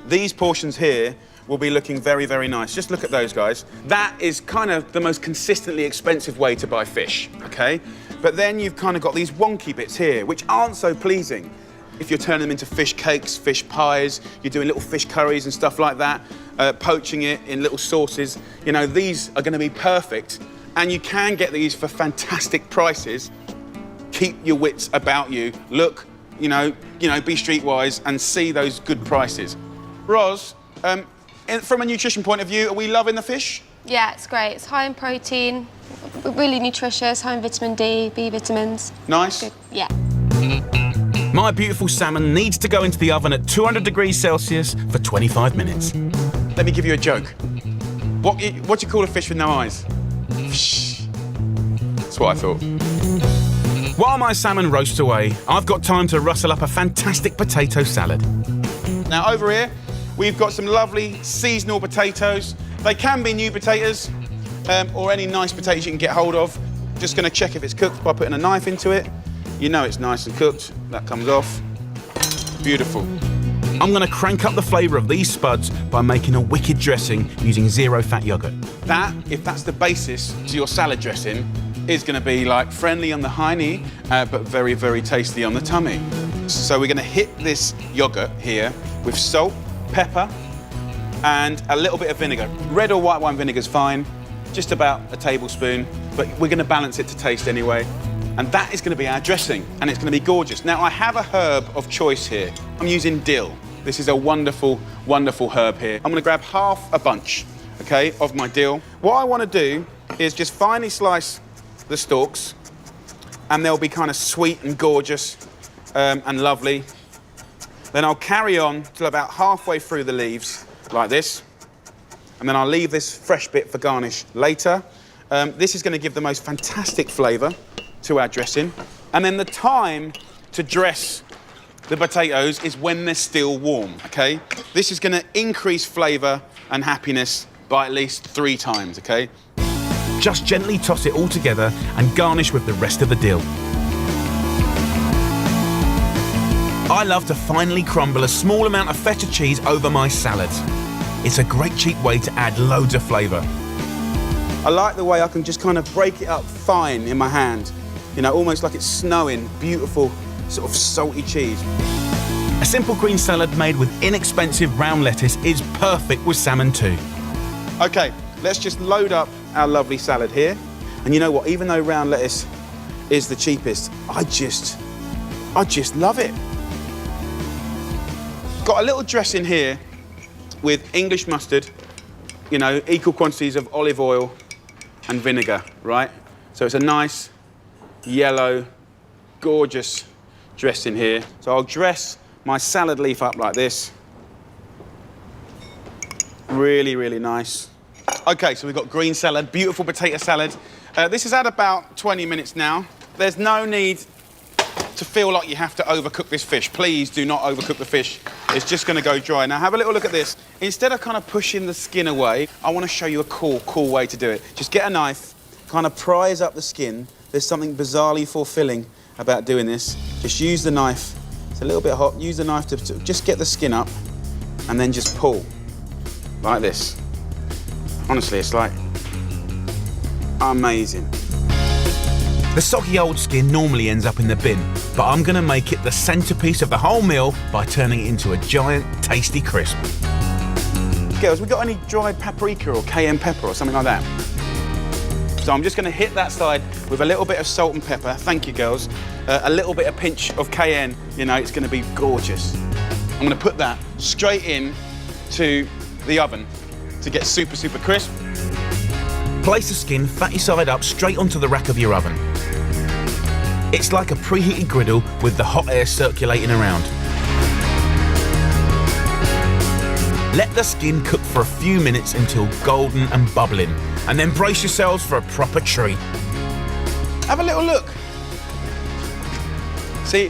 these portions here will be looking very, very nice. Just look at those, guys. That is kind of the most consistently expensive way to buy fish, okay? But then you've kind of got these wonky bits here, which aren't so pleasing. If you're turning them into fish cakes, fish pies, you're doing little fish curries and stuff like that, poaching it in little sauces, you know, these are gonna be perfect. And you can get these for fantastic prices. Keep your wits about you. Look, you know, be streetwise and see those good prices. Roz, from a nutrition point of view, are we loving the fish? Yeah, it's great. It's high in protein, really nutritious, high in vitamin D, B vitamins. Nice. Good. Yeah. My beautiful salmon needs to go into the oven at 200 degrees Celsius for 25 minutes. Let me give you a joke. What do you call a fish with no eyes? That's what I thought. While my salmon roasts away, I've got time to rustle up a fantastic potato salad. Now over here, we've got some lovely seasonal potatoes. They can be new potatoes or any nice potatoes you can get hold of. Just gonna check if it's cooked by putting a knife into it. You know it's nice and cooked. That comes off. Beautiful. I'm gonna crank up the flavour of these spuds by making a wicked dressing using zero-fat yoghurt. That, if that's the basis to your salad dressing, is gonna be like friendly on the hiney, but very, very tasty on the tummy. So we're gonna hit this yoghurt here with salt, pepper, and a little bit of vinegar. Red or white wine vinegar is fine, just about a tablespoon, but we're gonna balance it to taste anyway. And that is gonna be our dressing, and it's gonna be gorgeous. Now, I have a herb of choice here. I'm using dill. This is a wonderful, wonderful herb here. I'm gonna grab half a bunch, okay, of my dill. What I wanna do is just finely slice the stalks, and they'll be kind of sweet and gorgeous and lovely. Then I'll carry on till about halfway through the leaves, like this. And then I'll leave this fresh bit for garnish later. This is gonna give the most fantastic flavour to our dressing. And then the time to dress the potatoes is when they're still warm, okay? This is gonna increase flavour and happiness by at least 3 times, okay? Just gently toss it all together and garnish with the rest of the dill. I love to finely crumble a small amount of feta cheese over my salads. It's a great cheap way to add loads of flavour. I like the way I can just kind of break it up fine in my hand. You know, almost like it's snowing. Beautiful, sort of salty cheese. A simple green salad made with inexpensive round lettuce is perfect with salmon too. Okay, let's just load up our lovely salad here. And you know what, even though round lettuce is the cheapest, I just love it. Got a little dressing here with English mustard, you know, equal quantities of olive oil and vinegar, right? So it's a nice, yellow, gorgeous dressing here. So I'll dress my salad leaf up like this. Really, really nice. Okay, so we've got green salad, beautiful potato salad. This has had about 20 minutes now. There's no need to feel like you have to overcook this fish. Please do not overcook the fish. It's just gonna go dry. Now have a little look at this. Instead of kind of pushing the skin away, I wanna show you a cool way to do it. Just get a knife, kind of prise up the skin. There's something bizarrely fulfilling about doing this. Just use the knife. It's a little bit hot. Use the knife to just get the skin up and then just pull like this. Honestly, it's like amazing. The soggy old skin normally ends up in the bin, but I'm gonna make it the centerpiece of the whole meal by turning it into a giant, tasty crisp. Girls, we got any dried paprika or cayenne pepper or something like that? So I'm just gonna hit that side with a little bit of salt and pepper. Thank you, girls. A little bit of pinch of cayenne, you know, it's gonna be gorgeous. I'm gonna put that straight in to the oven to get super, super crisp. Place the skin fatty side up straight onto the rack of your oven. It's like a preheated griddle with the hot air circulating around. Let the skin cook for a few minutes until golden and bubbling, and then brace yourselves for a proper treat. Have a little look. See,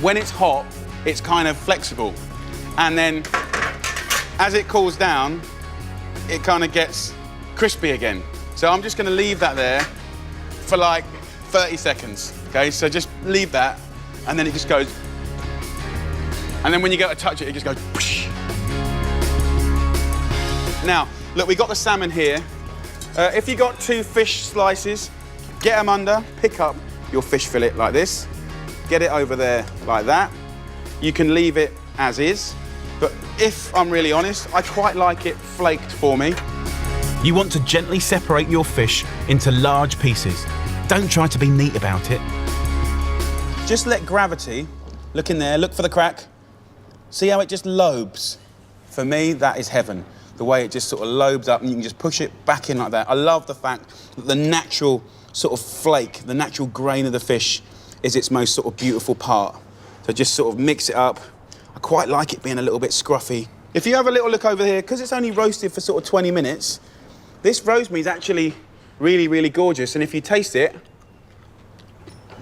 when it's hot, it's kind of flexible. And then as it cools down, it kind of gets crispy again. So I'm just gonna leave that there for like 30 seconds, okay? So just leave that, and then it just goes, and then when you go to touch it, it just goes, whoosh. Now, look, we got the salmon here. If you got 2 fish slices, get them under, pick up your fish fillet like this, get it over there like that. You can leave it as is, but if I'm really honest, I quite like it flaked for me. You want to gently separate your fish into large pieces. Don't try to be neat about it. Just let gravity, look in there, look for the crack. See how it just lobes? For me, that is heaven. The way it just sort of lobes up and you can just push it back in like that. I love the fact that the natural sort of flake, the natural grain of the fish is its most sort of beautiful part. So just sort of mix it up. I quite like it being a little bit scruffy. If you have a little look over here, because it's only roasted for sort of 20 minutes, this rosemary is actually really, really gorgeous. And if you taste it,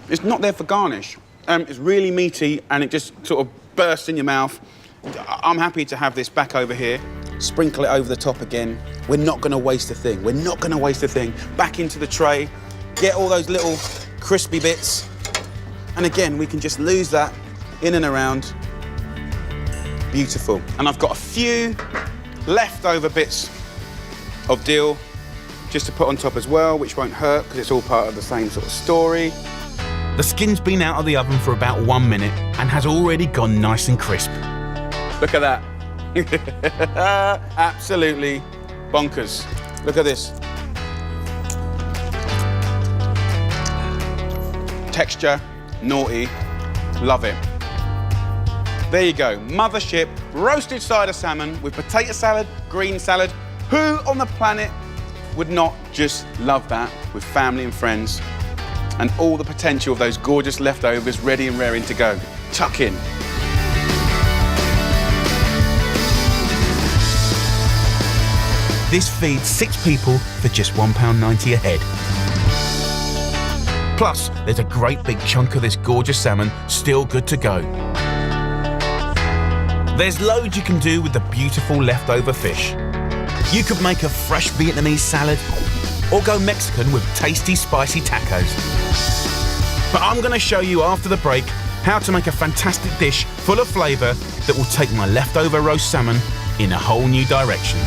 it's not there for garnish. It's really meaty and it just sort of bursts in your mouth. I'm happy to have this back over here. Sprinkle it over the top again. We're not gonna waste a thing. We're not gonna waste a thing. Back into the tray, get all those little crispy bits. And again, we can just lose that in and around. Beautiful. And I've got a few leftover bits of dill just to put on top as well, which won't hurt because it's all part of the same sort of story. The skin's been out of the oven for about 1 minute and has already gone nice and crisp. Look at that. Absolutely bonkers. Look at this. Texture, naughty, love it. There you go, mothership, roasted side of salmon with potato salad, green salad. Who on the planet would not just love that with family and friends? And all the potential of those gorgeous leftovers ready and raring to go. Tuck in. This feeds 6 people for just £1.90 a head. Plus, there's a great big chunk of this gorgeous salmon still good to go. There's loads you can do with the beautiful leftover fish. You could make a fresh Vietnamese salad or go Mexican with tasty, spicy tacos. But I'm going to show you after the break how to make a fantastic dish full of flavour that will take my leftover roast salmon in a whole new direction.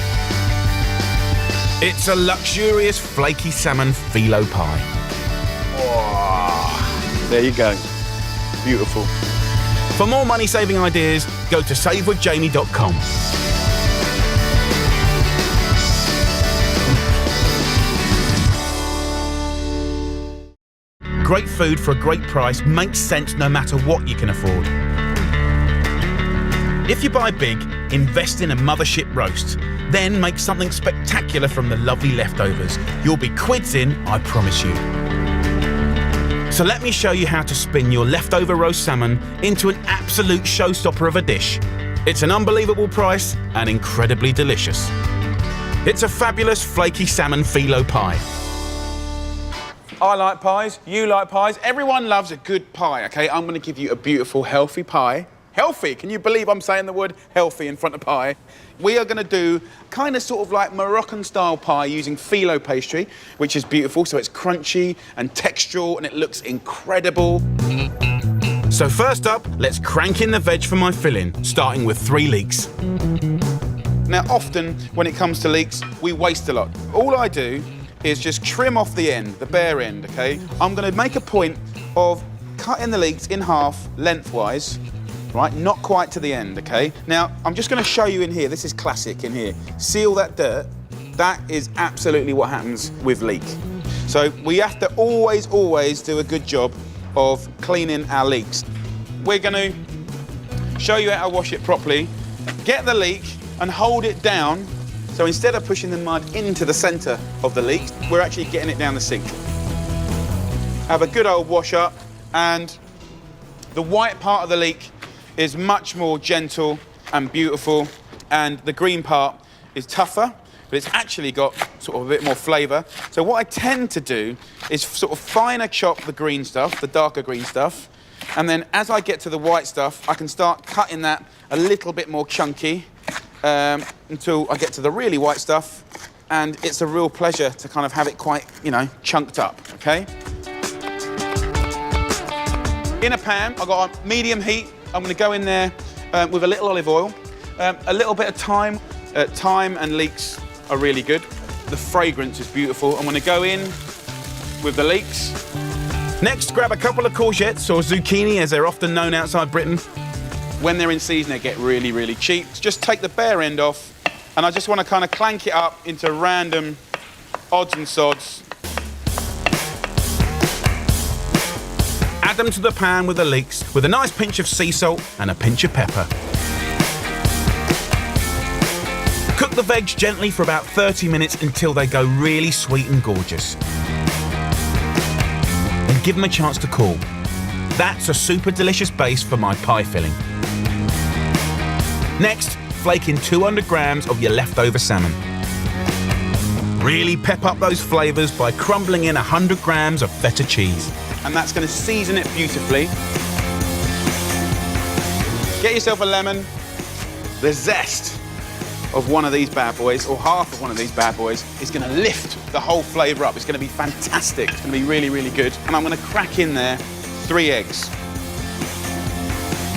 It's a luxurious flaky salmon Filo pie. Oh. There you go. Beautiful. For more money-saving ideas, go to savewithjamie.com. Great food for a great price makes sense no matter what you can afford. If you buy big, invest in a mothership roast. Then make something spectacular from the lovely leftovers. You'll be quids in, I promise you. So let me show you how to spin your leftover roast salmon into an absolute showstopper of a dish. It's an unbelievable price and incredibly delicious. It's a fabulous flaky salmon Filo pie. I like pies, you like pies, everyone loves a good pie, okay? I'm gonna give you a beautiful, healthy pie. Healthy, can you believe I'm saying the word healthy in front of pie? We are gonna do kind of sort of like Moroccan style pie using Filo pastry, which is beautiful, so it's crunchy and textural and it looks incredible. So first up, let's crank in the veg for my filling, starting with 3 leeks. Now often, when it comes to leeks, we waste a lot. All I do is just trim off the end, the bare end, okay? I'm gonna make a point of cutting the leeks in half lengthwise, right? Not quite to the end, okay? Now, I'm just gonna show you in here, this is classic in here. See all that dirt? That is absolutely what happens with leek. So we have to always, always do a good job of cleaning our leeks. We're gonna show you how to wash it properly. Get the leek and hold it down. So instead of pushing the mud into the center of the leek, we're actually getting it down the sink. Have a good old wash up, and the white part of the leek is much more gentle and beautiful, and the green part is tougher, but it's actually got sort of a bit more flavor. So what I tend to do is sort of finer chop the green stuff, the darker green stuff, and then as I get to the white stuff, I can start cutting that a little bit more chunky, until I get to the really white stuff, and it's a real pleasure to kind of have it quite, you know, chunked up, okay? In a pan, I've got on medium heat. I'm gonna go in there with a little olive oil, a little bit of thyme. Thyme and leeks are really good. The fragrance is beautiful. I'm gonna go in with the leeks. Next, grab a couple of courgettes, or zucchini as they're often known outside Britain. When they're in season, they get really, really cheap. Just take the bare end off, and I just want to kind of clank it up into random odds and sods. Add them to the pan with the leeks, with a nice pinch of sea salt and a pinch of pepper. Cook the veg gently for about 30 minutes until they go really sweet and gorgeous. And give them a chance to cool. That's a super delicious base for my pie filling. Next, flake in 200 grams of your leftover salmon. Really pep up those flavors by crumbling in 100 grams of Feta cheese. And that's going to season it beautifully. Get yourself a lemon. The zest of one of these bad boys, or half of one of these bad boys, is going to lift the whole flavor up. It's going to be fantastic. It's going to be really, really good. And I'm going to crack in there 3 eggs.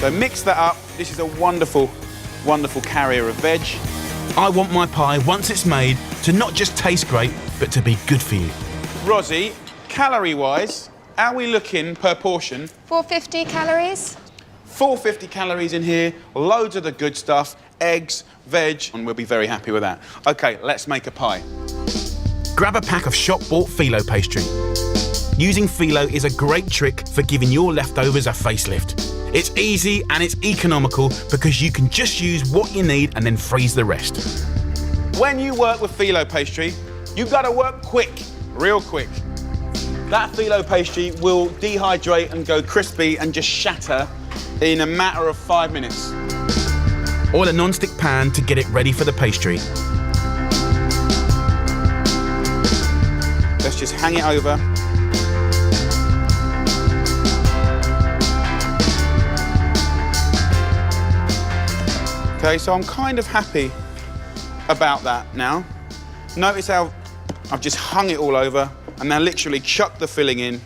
So mix that up. This is a wonderful, wonderful carrier of veg. I want my pie, once it's made, to not just taste great, but to be good for you. Rosie, calorie-wise, how are we looking per portion? 450 calories. 450 calories in here, loads of the good stuff, eggs, veg, and we'll be very happy with that. Okay, let's make a pie. Grab a pack of shop-bought Filo pastry. Using Filo is a great trick for giving your leftovers a facelift. It's easy and it's economical because you can just use what you need and then freeze the rest. When you work with Filo pastry, you've got to work quick, real quick. That Filo pastry will dehydrate and go crispy and just shatter in a matter of 5 minutes. Oil a non-stick pan to get it ready for the pastry. Let's just hang it over. Okay, so I'm kind of happy about that now. Notice how I've just hung it all over and now literally chucked the filling in.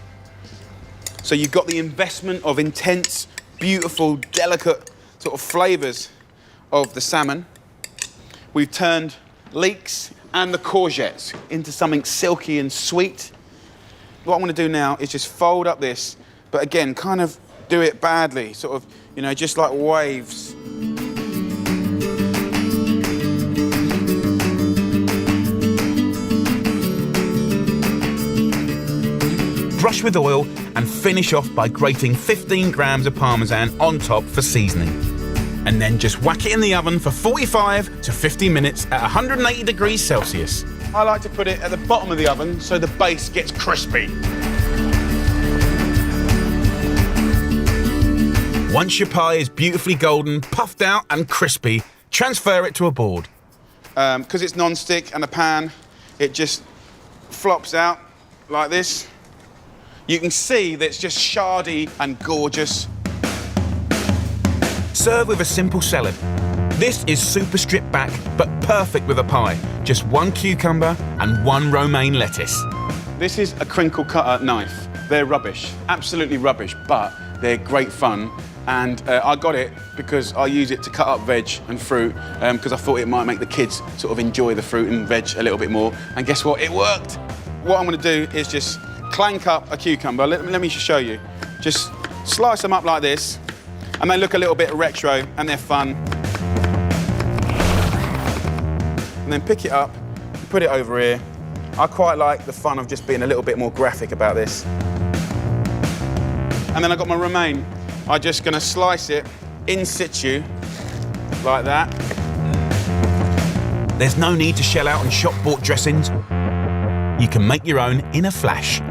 So you've got the investment of intense, beautiful, delicate sort of flavours of the salmon. We've turned leeks and the courgettes into something silky and sweet. What I'm going to do now is just fold up this but again, kind of do it badly, sort of, you know, just like waves. Brush with oil and finish off by grating 15 grams of Parmesan on top for seasoning. And then just whack it in the oven for 45 to 50 minutes at 180 degrees Celsius. I like to put it at the bottom of the oven so the base gets crispy. Once your pie is beautifully golden, puffed out and crispy, transfer it to a board. Because it's non-stick and a pan, it just flops out like this. You can see that it's just shardy and gorgeous. Serve with a simple salad. This is super stripped back, but perfect with a pie. Just 1 cucumber and 1 romaine lettuce. This is a crinkle cutter knife. They're rubbish, absolutely rubbish, but they're great fun. And I got it because I use it to cut up veg and fruit because I thought it might make the kids sort of enjoy the fruit and veg a little bit more. And guess what? It worked. What I'm going to do is just clank up a cucumber. Let me just show you. Just slice them up like this, and they look a little bit retro, and they're fun. And then pick it up, put it over here. I quite like the fun of just being a little bit more graphic about this. And then I've got my romaine. I'm just going to slice it in situ, like that. There's no need to shell out on shop-bought dressings. You can make your own in a flash.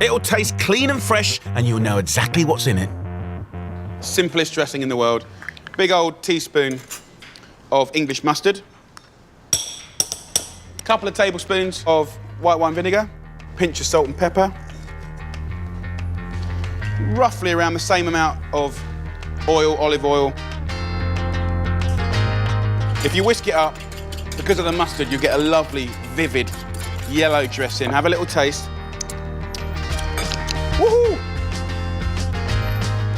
It'll taste clean and fresh, and you'll know exactly what's in it. Simplest dressing in the world. Big old teaspoon of English mustard. Couple of tablespoons of white wine vinegar. Pinch of salt and pepper. Roughly around the same amount of oil, olive oil. If you whisk it up, because of the mustard, you get a lovely, vivid yellow dressing. Have a little taste. Woohoo!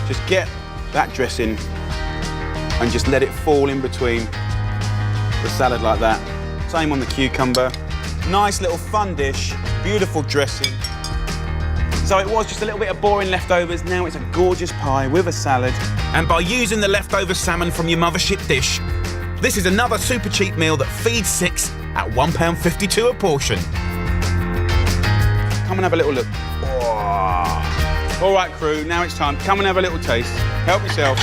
Just get that dressing and just let it fall in between the salad like that. Same on the cucumber. Nice little fun dish, beautiful dressing. So it was just a little bit of boring leftovers, now it's a gorgeous pie with a salad. And by using the leftover salmon from your mothership dish, this is another super cheap meal that feeds 6 at £1.52 a portion. Come and have a little look. Oh. All right, crew, now it's time. Come and have a little taste. Help yourself.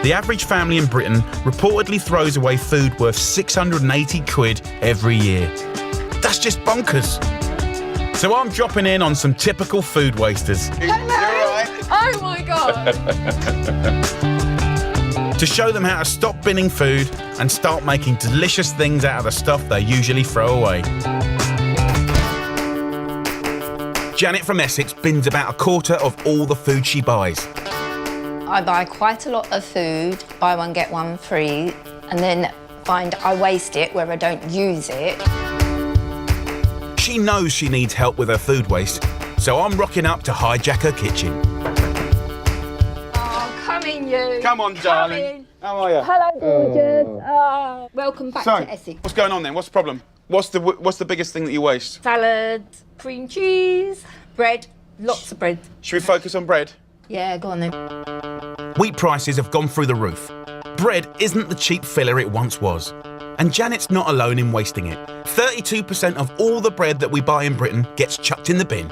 The average family in Britain reportedly throws away food worth 680 quid every year. That's just bonkers. So I'm dropping in on some typical food wasters. Oh my God! To show them how to stop binning food and start making delicious things out of the stuff they usually throw away. Janet from Essex bins about a quarter of all the food she buys. I buy quite a lot of food, buy one, get one free, and then find I waste it where I don't use it. She knows she needs help with her food waste, so I'm rocking up to hijack her kitchen. Oh, come in, you. Come on, darling. in. How are you? Hello, gorgeous. Oh, welcome back So, to Essex. what's going on then? What's the problem? What's the biggest thing that you waste? Salad, cream cheese, bread, lots of bread. Should we focus on bread? Yeah, go on then. Wheat prices have gone through the roof. Bread isn't the cheap filler it once was. And Janet's not alone in wasting it. 32% of all the bread that we buy in Britain gets chucked in the bin.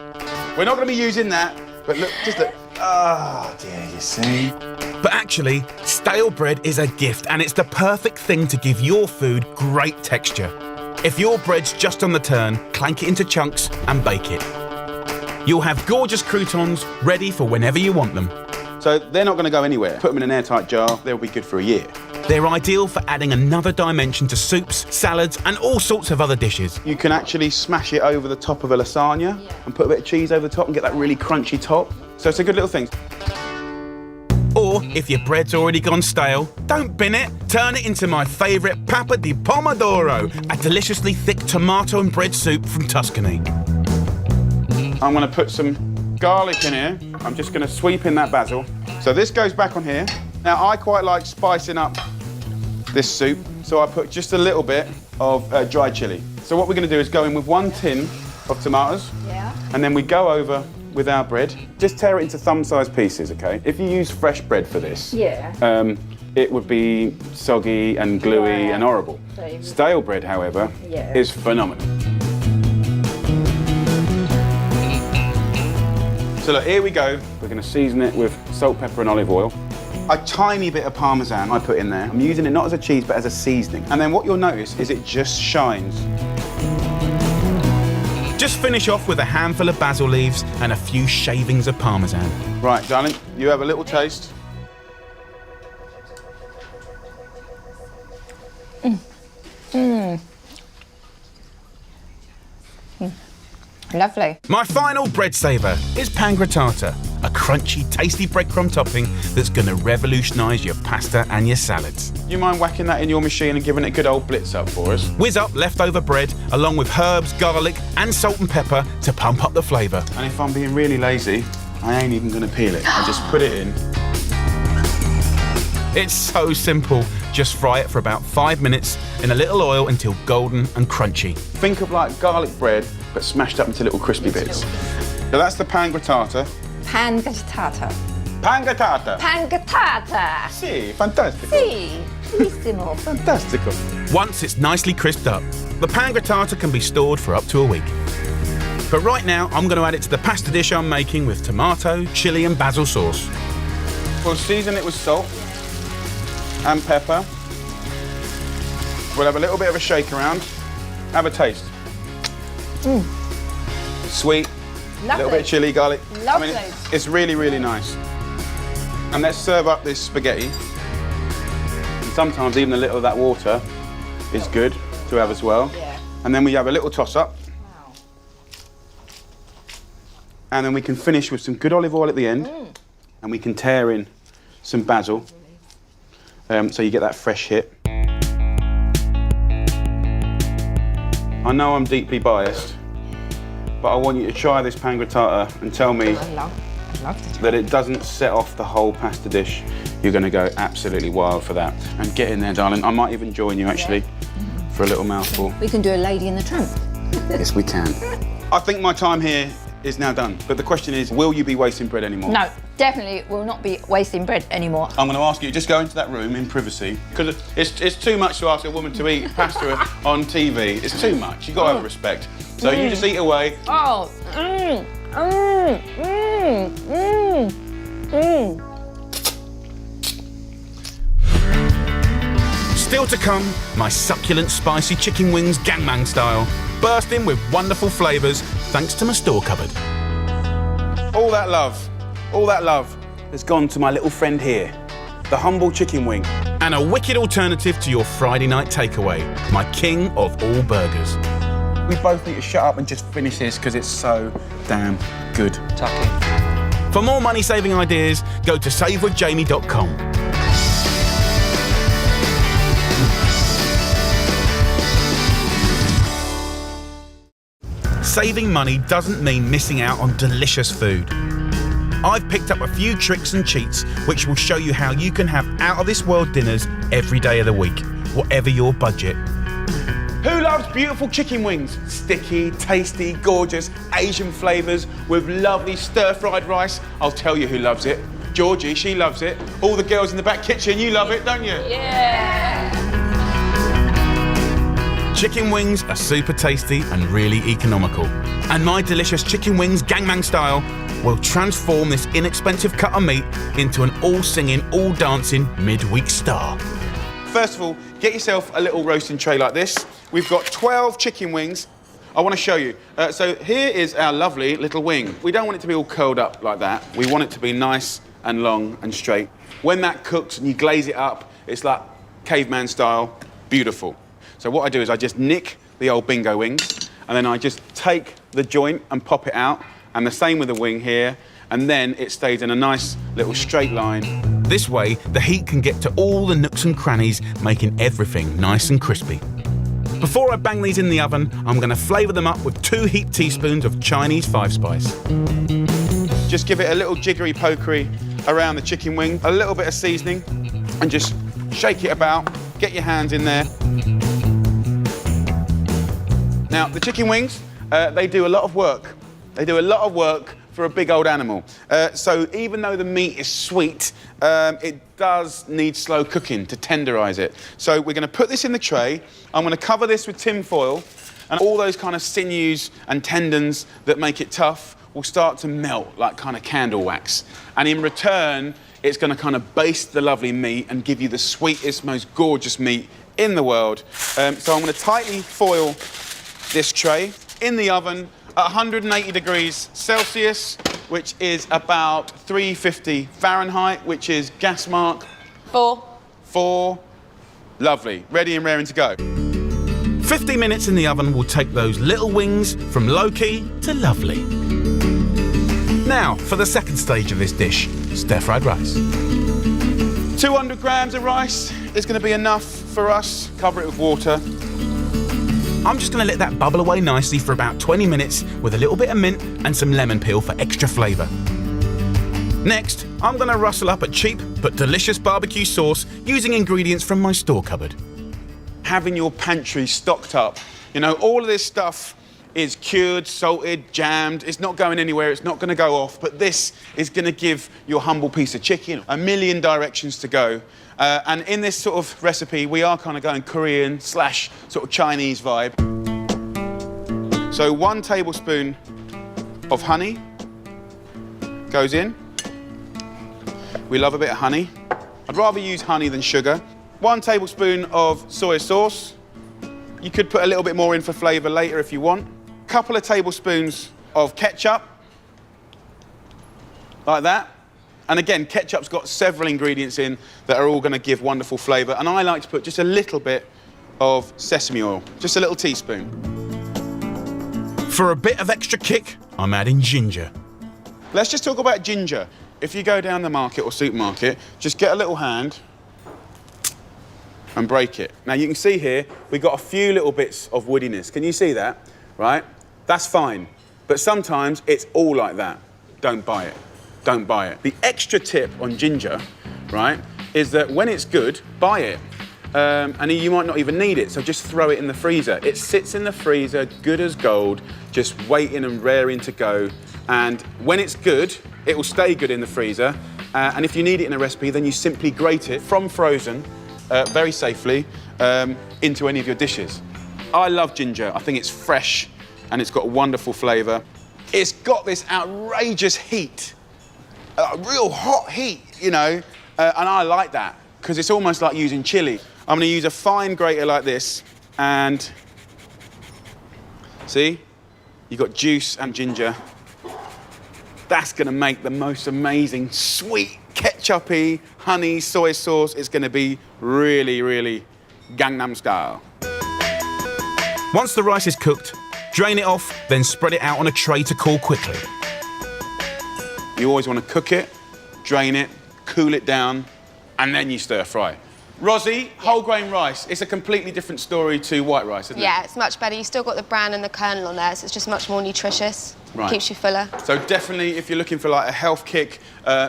We're not going to be using that, but look, just look. Oh, dear, you see. But actually, stale bread is a gift, and it's the perfect thing to give your food great texture. If your bread's just on the turn, clank it into chunks and bake it. You'll have gorgeous croutons ready for whenever you want them. So they're not going to go anywhere. Put them in an airtight jar, they'll be good for a year. They're ideal for adding another dimension to soups, salads, and all sorts of other dishes. You can actually smash it over the top of a lasagna and put a bit of cheese over the top and get that really crunchy top. So it's a good little thing. Or, if your bread's already gone stale, don't bin it. Turn it into my favourite Papa di Pomodoro, a deliciously thick tomato and bread soup from Tuscany. I'm going to put some garlic in here. I'm just gonna sweep in that basil. So this goes back on here. Now, I quite like spicing up this soup, so I put just a little bit of dried chili. So what we're gonna do is go in with 1 tin of tomatoes. Yeah. And then we go over with our bread. Just tear it into thumb-sized pieces, okay? If you use fresh bread for this, it would be soggy and gluey and horrible. Stale bread, however, is phenomenal. So look, here we go. We're gonna season it with salt, pepper and olive oil. A tiny bit of Parmesan I put in there. I'm using it not as a cheese, but as a seasoning. And then what you'll notice is it just shines. Just finish off with a handful of basil leaves and a few shavings of Parmesan. Right, darling, you have a little taste. Lovely. My final bread saver is Pangrattato, a crunchy, tasty breadcrumb topping that's going to revolutionise your pasta and your salads. You mind whacking that in your machine and giving it a good old blitz up for us? Whiz up leftover bread along with herbs, garlic and salt and pepper to pump up the flavour. And if I'm being really lazy, I ain't even going to peel it. I just put it in. It's so simple. Just fry it for about 5 minutes in a little oil until golden and crunchy. Think of like garlic bread, but smashed up into little crispy bits. So that's the Pangrattato. Pangrattato. Pangrattato. Pangrattato. Sì, fantastico. Sì, bellissimo. Fantastico. Once it's nicely crisped up, the Pangrattato can be stored for up to a week. But right now, I'm going to add it to the pasta dish I'm making with tomato, chilli and basil sauce. We'll season it with salt and pepper. We'll have a little bit of a shake around. Have a taste. Sweet. A little bit of chili, garlic. Lovely. I mean, it's really, really nice. And let's serve up this spaghetti. And sometimes even a little of that water is good to have as well. Yeah. And then we have a little toss-up. Wow. And then we can finish with some good olive oil at the end. And we can tear in some basil. So you get that fresh hit. I know I'm deeply biased, but I want you to try this Pangrattato and tell me I'd love to try. that it doesn't set off the whole pasta dish. You're going to go absolutely wild for that. And get in there, darling. I might even join you, actually, for a little mouthful. We can do a Lady in the Tramp. Yes, we can. I think my time here is now done. But the question is, will you be wasting bread anymore? No, definitely will not be wasting bread anymore. I'm going to ask you, just go into that room in privacy, because it's too much to ask a woman to eat pasta on TV. It's too much. You've got to have respect. So you just eat away. Oh, Still to come, my succulent spicy chicken wings gangbang style, bursting with wonderful flavours thanks to my store cupboard. All that love has gone to my little friend here, the humble chicken wing. And a wicked alternative to your Friday night takeaway, my king of all burgers. We both need to shut up and just finish this because it's so damn good. Tucking. For more money-saving ideas, go to savewithjamie.com. Saving money doesn't mean missing out on delicious food. I've picked up a few tricks and cheats which will show you how you can have out-of-this-world dinners every day of the week, whatever your budget. Who loves beautiful chicken wings? Sticky, tasty, gorgeous, Asian flavours with lovely stir-fried rice. I'll tell you who loves it. Georgie, she loves it. All the girls in the back kitchen, you love it, don't you? Yeah. Chicken wings are super tasty and really economical. And my delicious chicken wings gangbang style will transform this inexpensive cut of meat into an all-singing, all-dancing midweek star. First of all, get yourself a little roasting tray like this. We've got 12 chicken wings. I want to show you. So here is our lovely little wing. We don't want it to be all curled up like that. We want it to be nice and long and straight. When that cooks and you glaze it up, it's like caveman style, beautiful. So what I do is I just nick the old bingo wings and then I just take the joint and pop it out, and the same with the wing here, and then it stays in a nice little straight line. This way, the heat can get to all the nooks and crannies, making everything nice and crispy. Before I bang these in the oven, I'm going to flavour them up with 2 heaped teaspoons of Chinese 5-spice. Just give it a little jiggery pokery around the chicken wing, a little bit of seasoning, and just shake it about. Get your hands in there. Now, the chicken wings, they do a lot of work. They do a lot of work for a big old animal. So even though the meat is sweet, it does need slow cooking to tenderise it. So we're going to put this in the tray. I'm going to cover this with tin foil, and all those kind of sinews and tendons that make it tough will start to melt like kind of candle wax. And in return, it's going to kind of baste the lovely meat and give you the sweetest, most gorgeous meat in the world. So I'm going to tightly foil this tray in the oven at 180 degrees Celsius, which is about 350 Fahrenheit, which is gas mark 4. Lovely. Ready and raring to go. 50 minutes in the oven will take those little wings from low-key to lovely. Now, for the second stage of this dish, stir-fried rice. 200 grams of rice is going to be enough for us. Cover it with water. I'm just going to let that bubble away nicely for about 20 minutes with a little bit of mint and some lemon peel for extra flavour. Next, I'm going to rustle up a cheap but delicious barbecue sauce using ingredients from my store cupboard. Having your pantry stocked up, you know, all of this stuff is cured, salted, jammed. It's not going anywhere, it's not going to go off, but this is going to give your humble piece of chicken a million directions to go. And in this sort of recipe, we are kind of going Korean / sort of Chinese vibe. So 1 tablespoon of honey goes in. We love a bit of honey. I'd rather use honey than sugar. 1 tablespoon of soy sauce. You could put a little bit more in for flavour later if you want. Couple of tablespoons of ketchup, like that. And again, ketchup's got several ingredients in that are all going to give wonderful flavour. And I like to put just a little bit of sesame oil, just a little teaspoon. For a bit of extra kick, I'm adding ginger. Let's just talk about ginger. If you go down the market or supermarket, just get a little hand and break it. Now you can see here, we've got a few little bits of woodiness. Can you see that? Right? That's fine. But sometimes it's all like that. Don't buy it. Don't buy it. The extra tip on ginger, right, is that when it's good, buy it. And you might not even need it, so just throw it in the freezer. It sits in the freezer, good as gold, just waiting and raring to go. And when it's good, it will stay good in the freezer. And if you need it in a recipe, then you simply grate it from frozen, very safely, into any of your dishes. I love ginger. I think it's fresh and it's got a wonderful flavour. It's got this outrageous heat, a real hot heat, you know, and I like that because it's almost like using chilli. I'm going to use a fine grater like this, and see, you've got juice and ginger. That's going to make the most amazing sweet ketchup-y honey soy sauce. It's going to be really, really Gangnam style. Once the rice is cooked, drain it off, then spread it out on a tray to cool quickly. You always want to cook it, drain it, cool it down, and then you stir fry. Rosie, whole grain rice, it's a completely different story to white rice, isn't it? Yeah, it's much better. You've still got the bran and the kernel on there, so it's just much more nutritious. Right. Keeps you fuller. So definitely, if you're looking for like a health kick,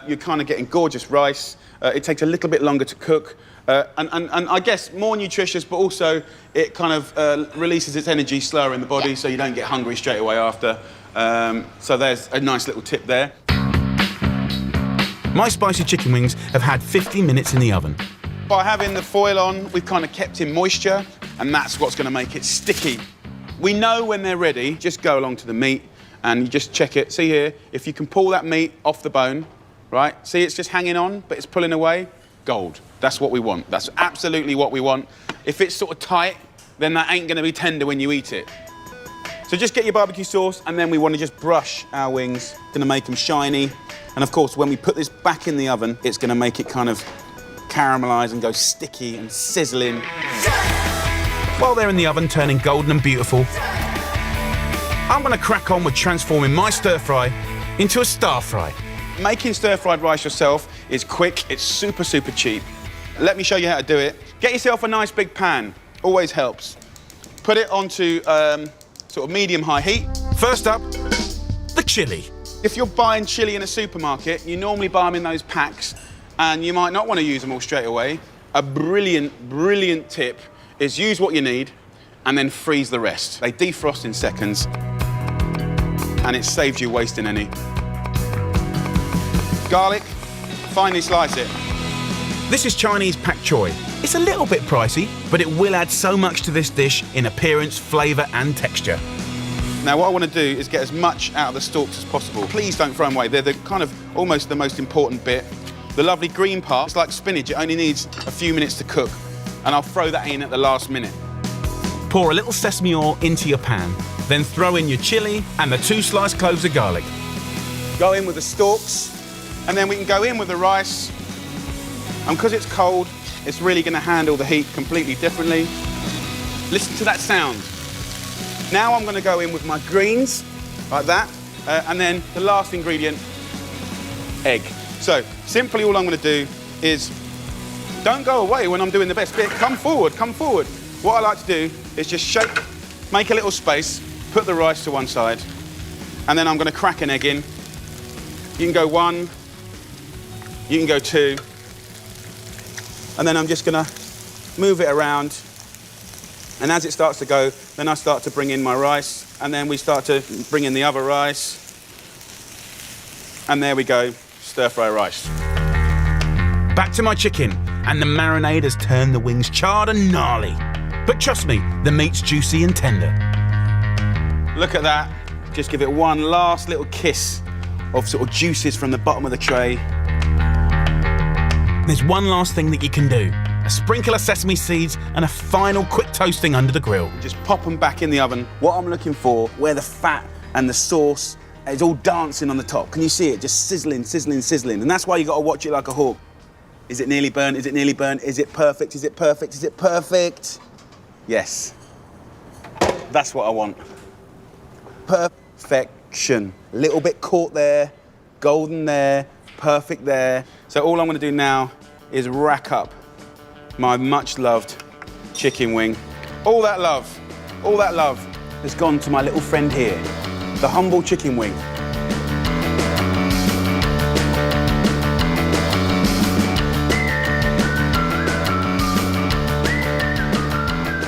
you're kind of getting gorgeous rice. It takes a little bit longer to cook. And I guess more nutritious, but also it kind of releases its energy slower in the body, so you don't get hungry straight away after. So there's a nice little tip there. My spicy chicken wings have had 50 minutes in the oven. By having the foil on, we've kind of kept in moisture, and that's what's going to make it sticky. We know when they're ready, just go along to the meat, and you just check it. See here, if you can pull that meat off the bone, right? See, it's just hanging on, but it's pulling away. Gold. That's what we want. That's absolutely what we want. If it's sort of tight, then that ain't going to be tender when you eat it. So just get your barbecue sauce, and then we want to just brush our wings. Going to make them shiny. And of course, when we put this back in the oven, it's going to make it kind of caramelise and go sticky and sizzling. While they're in the oven turning golden and beautiful, I'm going to crack on with transforming my stir-fry into a star-fry. Making stir-fried rice yourself is quick, it's super, super cheap. Let me show you how to do it. Get yourself a nice big pan, always helps. Put it onto sort of medium-high heat. First up, the chilli. If you're buying chili in a supermarket, you normally buy them in those packs, and you might not want to use them all straight away. A brilliant, brilliant tip is use what you need and then freeze the rest. They defrost in seconds, and it saves you wasting any. Garlic, finely slice it. This is Chinese pak choi. It's a little bit pricey, but it will add so much to this dish in appearance, flavour and texture. Now what I want to do is get as much out of the stalks as possible. Please don't throw them away. They're the kind of almost the most important bit. The lovely green part, it's like spinach, it only needs a few minutes to cook, and I'll throw that in at the last minute. Pour a little sesame oil into your pan, then throw in your chilli and the 2 sliced cloves of garlic. Go in with the stalks, and then we can go in with the rice. And because it's cold, it's really going to handle the heat completely differently. Listen to that sound. Now I'm going to go in with my greens, like that, and then the last ingredient, egg. So, simply all I'm going to do is, don't go away when I'm doing the best bit. Come forward, come forward. What I like to do is just shake, make a little space, put the rice to one side, and then I'm going to crack an egg in. You can go 1, you can go 2, and then I'm just going to move it around. And as it starts to go, then I start to bring in my rice, and then we start to bring in the other rice. And there we go, stir-fry rice. Back to my chicken, and the marinade has turned the wings charred and gnarly. But trust me, the meat's juicy and tender. Look at that. Just give it one last little kiss of sort of juices from the bottom of the tray. There's one last thing that you can do. A sprinkle of sesame seeds and a final quick toasting under the grill. Just pop them back in the oven. What I'm looking for, where the fat and the sauce is all dancing on the top. Can you see it? Just sizzling, sizzling, sizzling. And that's why you got to watch it like a hawk. Is it nearly burnt? Is it nearly burnt? Is it perfect? Is it perfect? Is it perfect? Yes. That's what I want. Perfection. A little bit caught there, golden there, perfect there. So all I'm going to do now is rack up my much-loved chicken wing. All that love has gone to my little friend here, the humble chicken wing.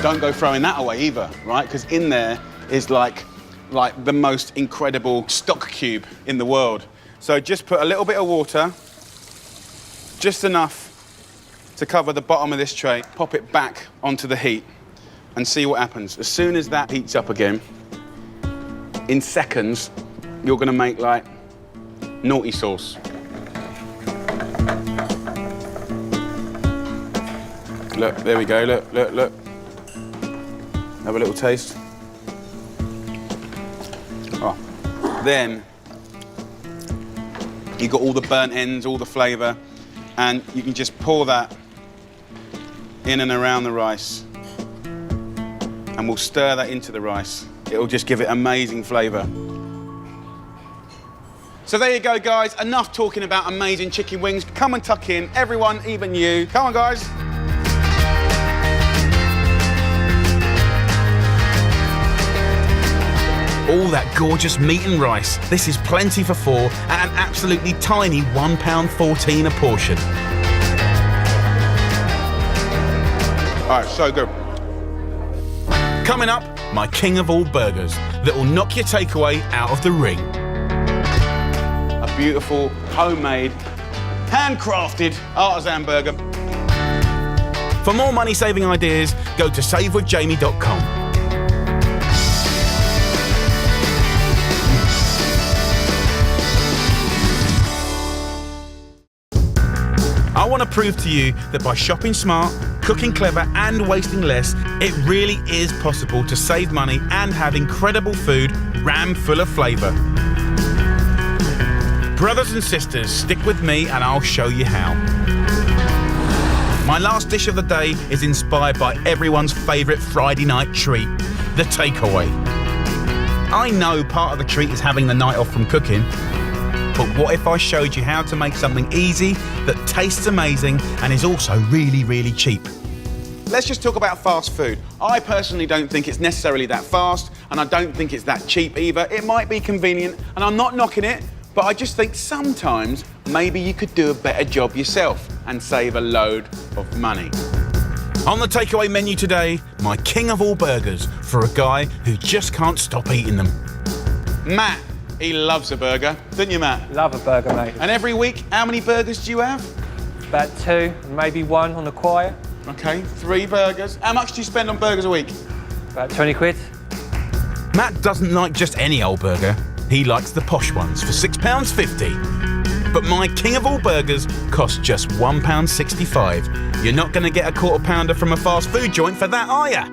Don't go throwing that away either, right? Because in there is like the most incredible stock cube in the world. So just put a little bit of water, just enough to cover the bottom of this tray, pop it back onto the heat and see what happens. As soon as that heats up again, in seconds, you're gonna make like naughty sauce. Look, there we go, look, look, look. Have a little taste. Oh. Then, you got all the burnt ends, all the flavour, and you can just pour that in and around the rice. And we'll stir that into the rice. It'll just give it amazing flavour. So there you go, guys. Enough talking about amazing chicken wings. Come and tuck in, everyone, even you. Come on, guys. All that gorgeous meat and rice. This is plenty for 4 at an absolutely tiny £1.14 a portion. All right, so good. Coming up, my king of all burgers that will knock your takeaway out of the ring. A beautiful, homemade, handcrafted artisan burger. For more money-saving ideas, go to savewithjamie.com. I want to prove to you that by shopping smart, cooking clever and wasting less, it really is possible to save money and have incredible food rammed full of flavour. Brothers and sisters, stick with me and I'll show you how. My last dish of the day is inspired by everyone's favourite Friday night treat, the takeaway. I know part of the treat is having the night off from cooking, but what if I showed you how to make something easy that tastes amazing and is also really, really cheap? Let's just talk about fast food. I personally don't think it's necessarily that fast, and I don't think it's that cheap either. It might be convenient, and I'm not knocking it, but I just think sometimes maybe you could do a better job yourself and save a load of money. On the takeaway menu today, my king of all burgers for a guy who just can't stop eating them. Matt, he loves a burger, don't you, Matt? Love a burger, mate. And every week, how many burgers do you have? About 2, maybe 1 on the quiet. Okay, 3 burgers. How much do you spend on burgers a week? About 20 quid. Matt doesn't like just any old burger. He likes the posh ones for £6.50. But my king of all burgers costs just £1.65. You're not going to get a quarter pounder from a fast food joint for that, are ya?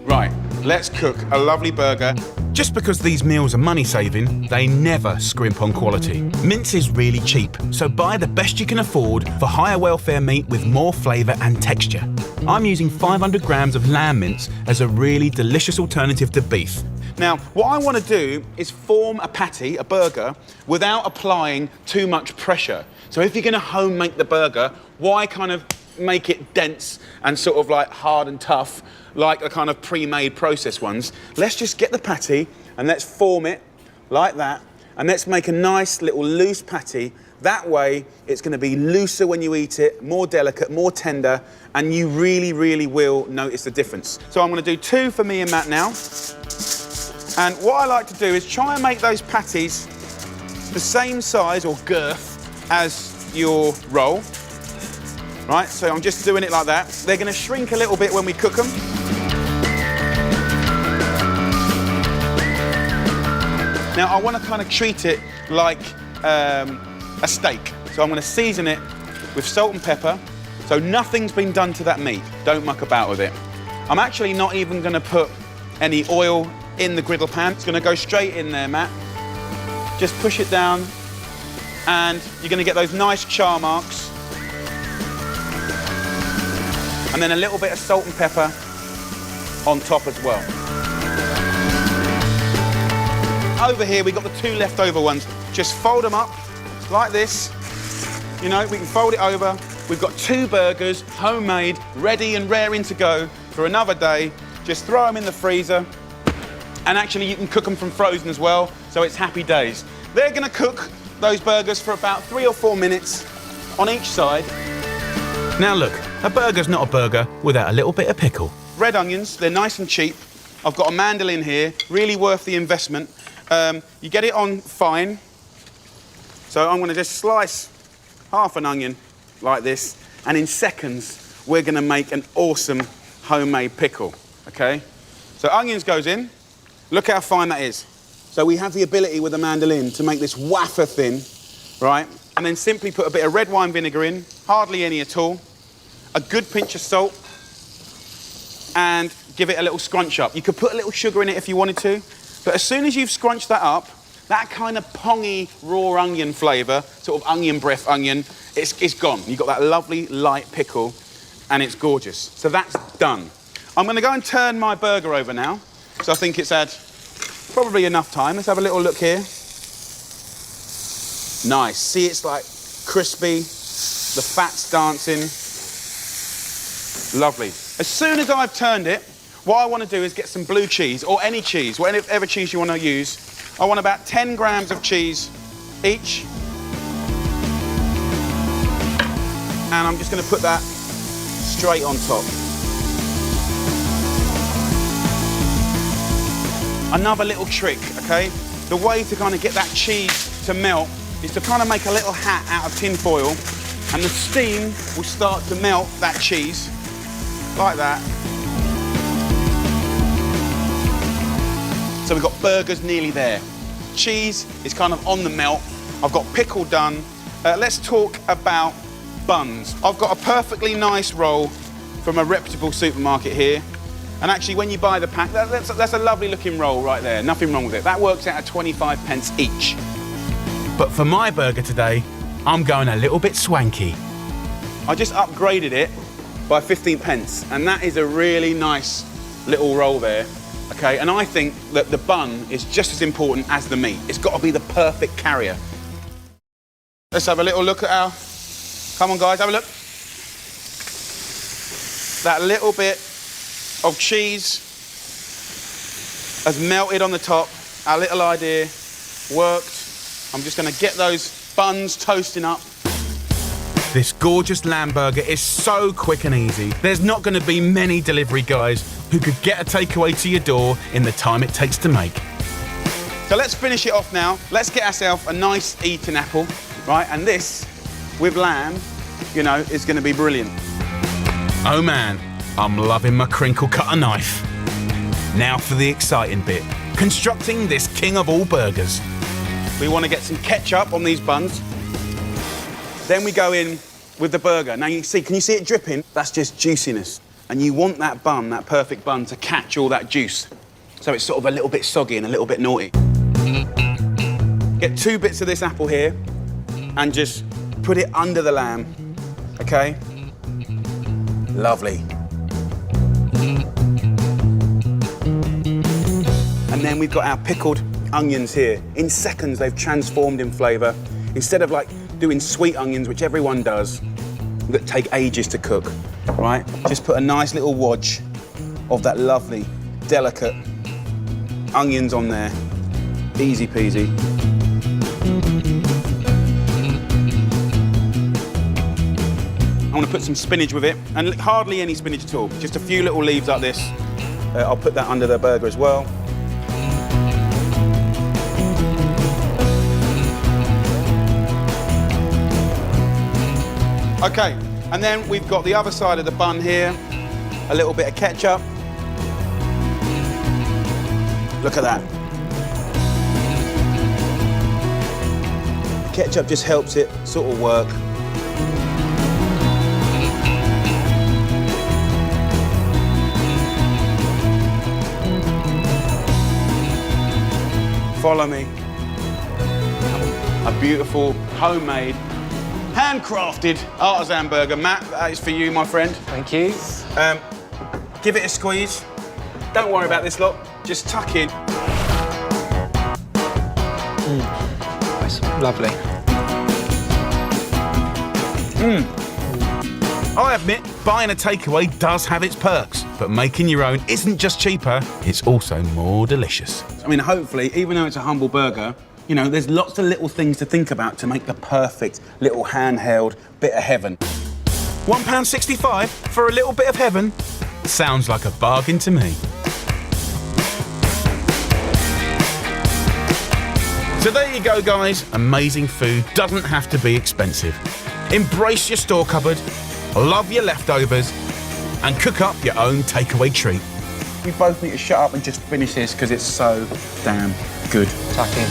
Right, let's cook a lovely burger. Just because these meals are money saving, they never scrimp on quality. Mince is really cheap, so buy the best you can afford for higher welfare meat with more flavour and texture. I'm using 500 grams of lamb mince as a really delicious alternative to beef. Now, what I want to do is form a patty, a burger, without applying too much pressure. So if you're going to home make the burger, why kind of make it dense and sort of like hard and tough, like the kind of pre-made processed ones? Let's just get the patty and let's form it like that, and let's make a nice little loose patty. That way, it's going to be looser when you eat it, more delicate, more tender, and you really, really will notice the difference. So I'm going to do 2 for me and Matt now. And what I like to do is try and make those patties the same size or girth as your roll. Right, so I'm just doing it like that. They're going to shrink a little bit when we cook them. Now, I want to kind of treat it like a steak. So I'm going to season it with salt and pepper, so nothing's been done to that meat. Don't muck about with it. I'm actually not even going to put any oil in the griddle pan. It's going to go straight in there, Matt. Just push it down, and you're going to get those nice char marks. And then a little bit of salt and pepper on top as well. Over here, we've got the 2 leftover ones. Just fold them up like this. You know, we can fold it over. We've got 2 burgers, homemade, ready and raring to go for another day. Just throw them in the freezer. And actually, you can cook them from frozen as well, so it's happy days. They're gonna cook those burgers for about 3 or 4 minutes on each side. Now look, a burger's not a burger without a little bit of pickle. Red onions, they're nice and cheap. I've got a mandolin here, really worth the investment. You get it on fine. So I'm gonna just slice half an onion like this, and in seconds, we're gonna make an awesome homemade pickle, okay? So onions goes in. Look how fine that is. So we have the ability with a mandolin to make this wafer thin, right? And then simply put a bit of red wine vinegar in, hardly any at all, a good pinch of salt, and give it a little scrunch up. You could put a little sugar in it if you wanted to, but as soon as you've scrunched that up, that kind of pongy raw onion flavour, sort of onion breath onion, it's gone. You've got that lovely light pickle, and it's gorgeous. So that's done. I'm going to go and turn my burger over now. So I think it's had probably enough time. Let's have a little look here. Nice. See, it's like crispy. The fat's dancing. Lovely. As soon as I've turned it, what I want to do is get some blue cheese, or any cheese, whatever cheese you want to use. I want about 10 grams of cheese each. And I'm just going to put that straight on top. Another little trick, okay? The way to kind of get that cheese to melt is to kind of make a little hat out of tin foil, and the steam will start to melt that cheese, like that. So we've got burgers nearly there. Cheese is kind of on the melt. I've got pickle done. Let's talk about buns. I've got a perfectly nice roll from a reputable supermarket here. And actually, when you buy the pack, that's a lovely looking roll right there. Nothing wrong with it. That works out at 25 pence each. But for my burger today, I'm going a little bit swanky. I just upgraded it by 15 pence, and that is a really nice little roll there, okay? And I think that the bun is just as important as the meat. It's got to be the perfect carrier. Let's have a little look at our... Come on, guys, have a look. That little bit of cheese has melted on the top. Our little idea worked. I'm just going to get those buns toasting up. This gorgeous lamb burger is so quick and easy. There's not going to be many delivery guys who could get a takeaway to your door in the time it takes to make. So let's finish it off now. Let's get ourselves a nice eating apple, right? And this, with lamb, you know, is going to be brilliant. Oh man, I'm loving my crinkle cutter knife. Now for the exciting bit, constructing this king of all burgers. We want to get some ketchup on these buns. Then we go in with the burger. Now you see, can you see it dripping? That's just juiciness. And you want that bun, that perfect bun, to catch all that juice. So it's sort of a little bit soggy and a little bit naughty. Get 2 bits of this apple here and just put it under the lamb, okay? Lovely. And then we've got our pickled onions here. In seconds, they've transformed in flavour. Instead of like doing sweet onions, which everyone does, that take ages to cook, right? Just put a nice little wodge of that lovely, delicate onions on there. Easy peasy. I want to put some spinach with it, and hardly any spinach at all. Just a few little leaves like this. I'll put that under the burger as well. Okay, and then we've got the other side of the bun here. A little bit of ketchup. Look at that. Ketchup just helps it sort of work. Follow me. A beautiful, homemade, handcrafted artisan burger. Matt, that is for you, my friend. Thank you. Give it a squeeze. Don't worry about this lot. Just tuck in. That's lovely. I admit, buying a takeaway does have its perks, but making your own isn't just cheaper, it's also more delicious. I mean, hopefully, even though it's a humble burger, you know, there's lots of little things to think about to make the perfect little handheld bit of heaven. £1.65 for a little bit of heaven? Sounds like a bargain to me. So there you go, guys. Amazing food doesn't have to be expensive. Embrace your store cupboard, love your leftovers, and cook up your own takeaway treat. We both need to shut up and just finish this because it's so damn good. Tuck in.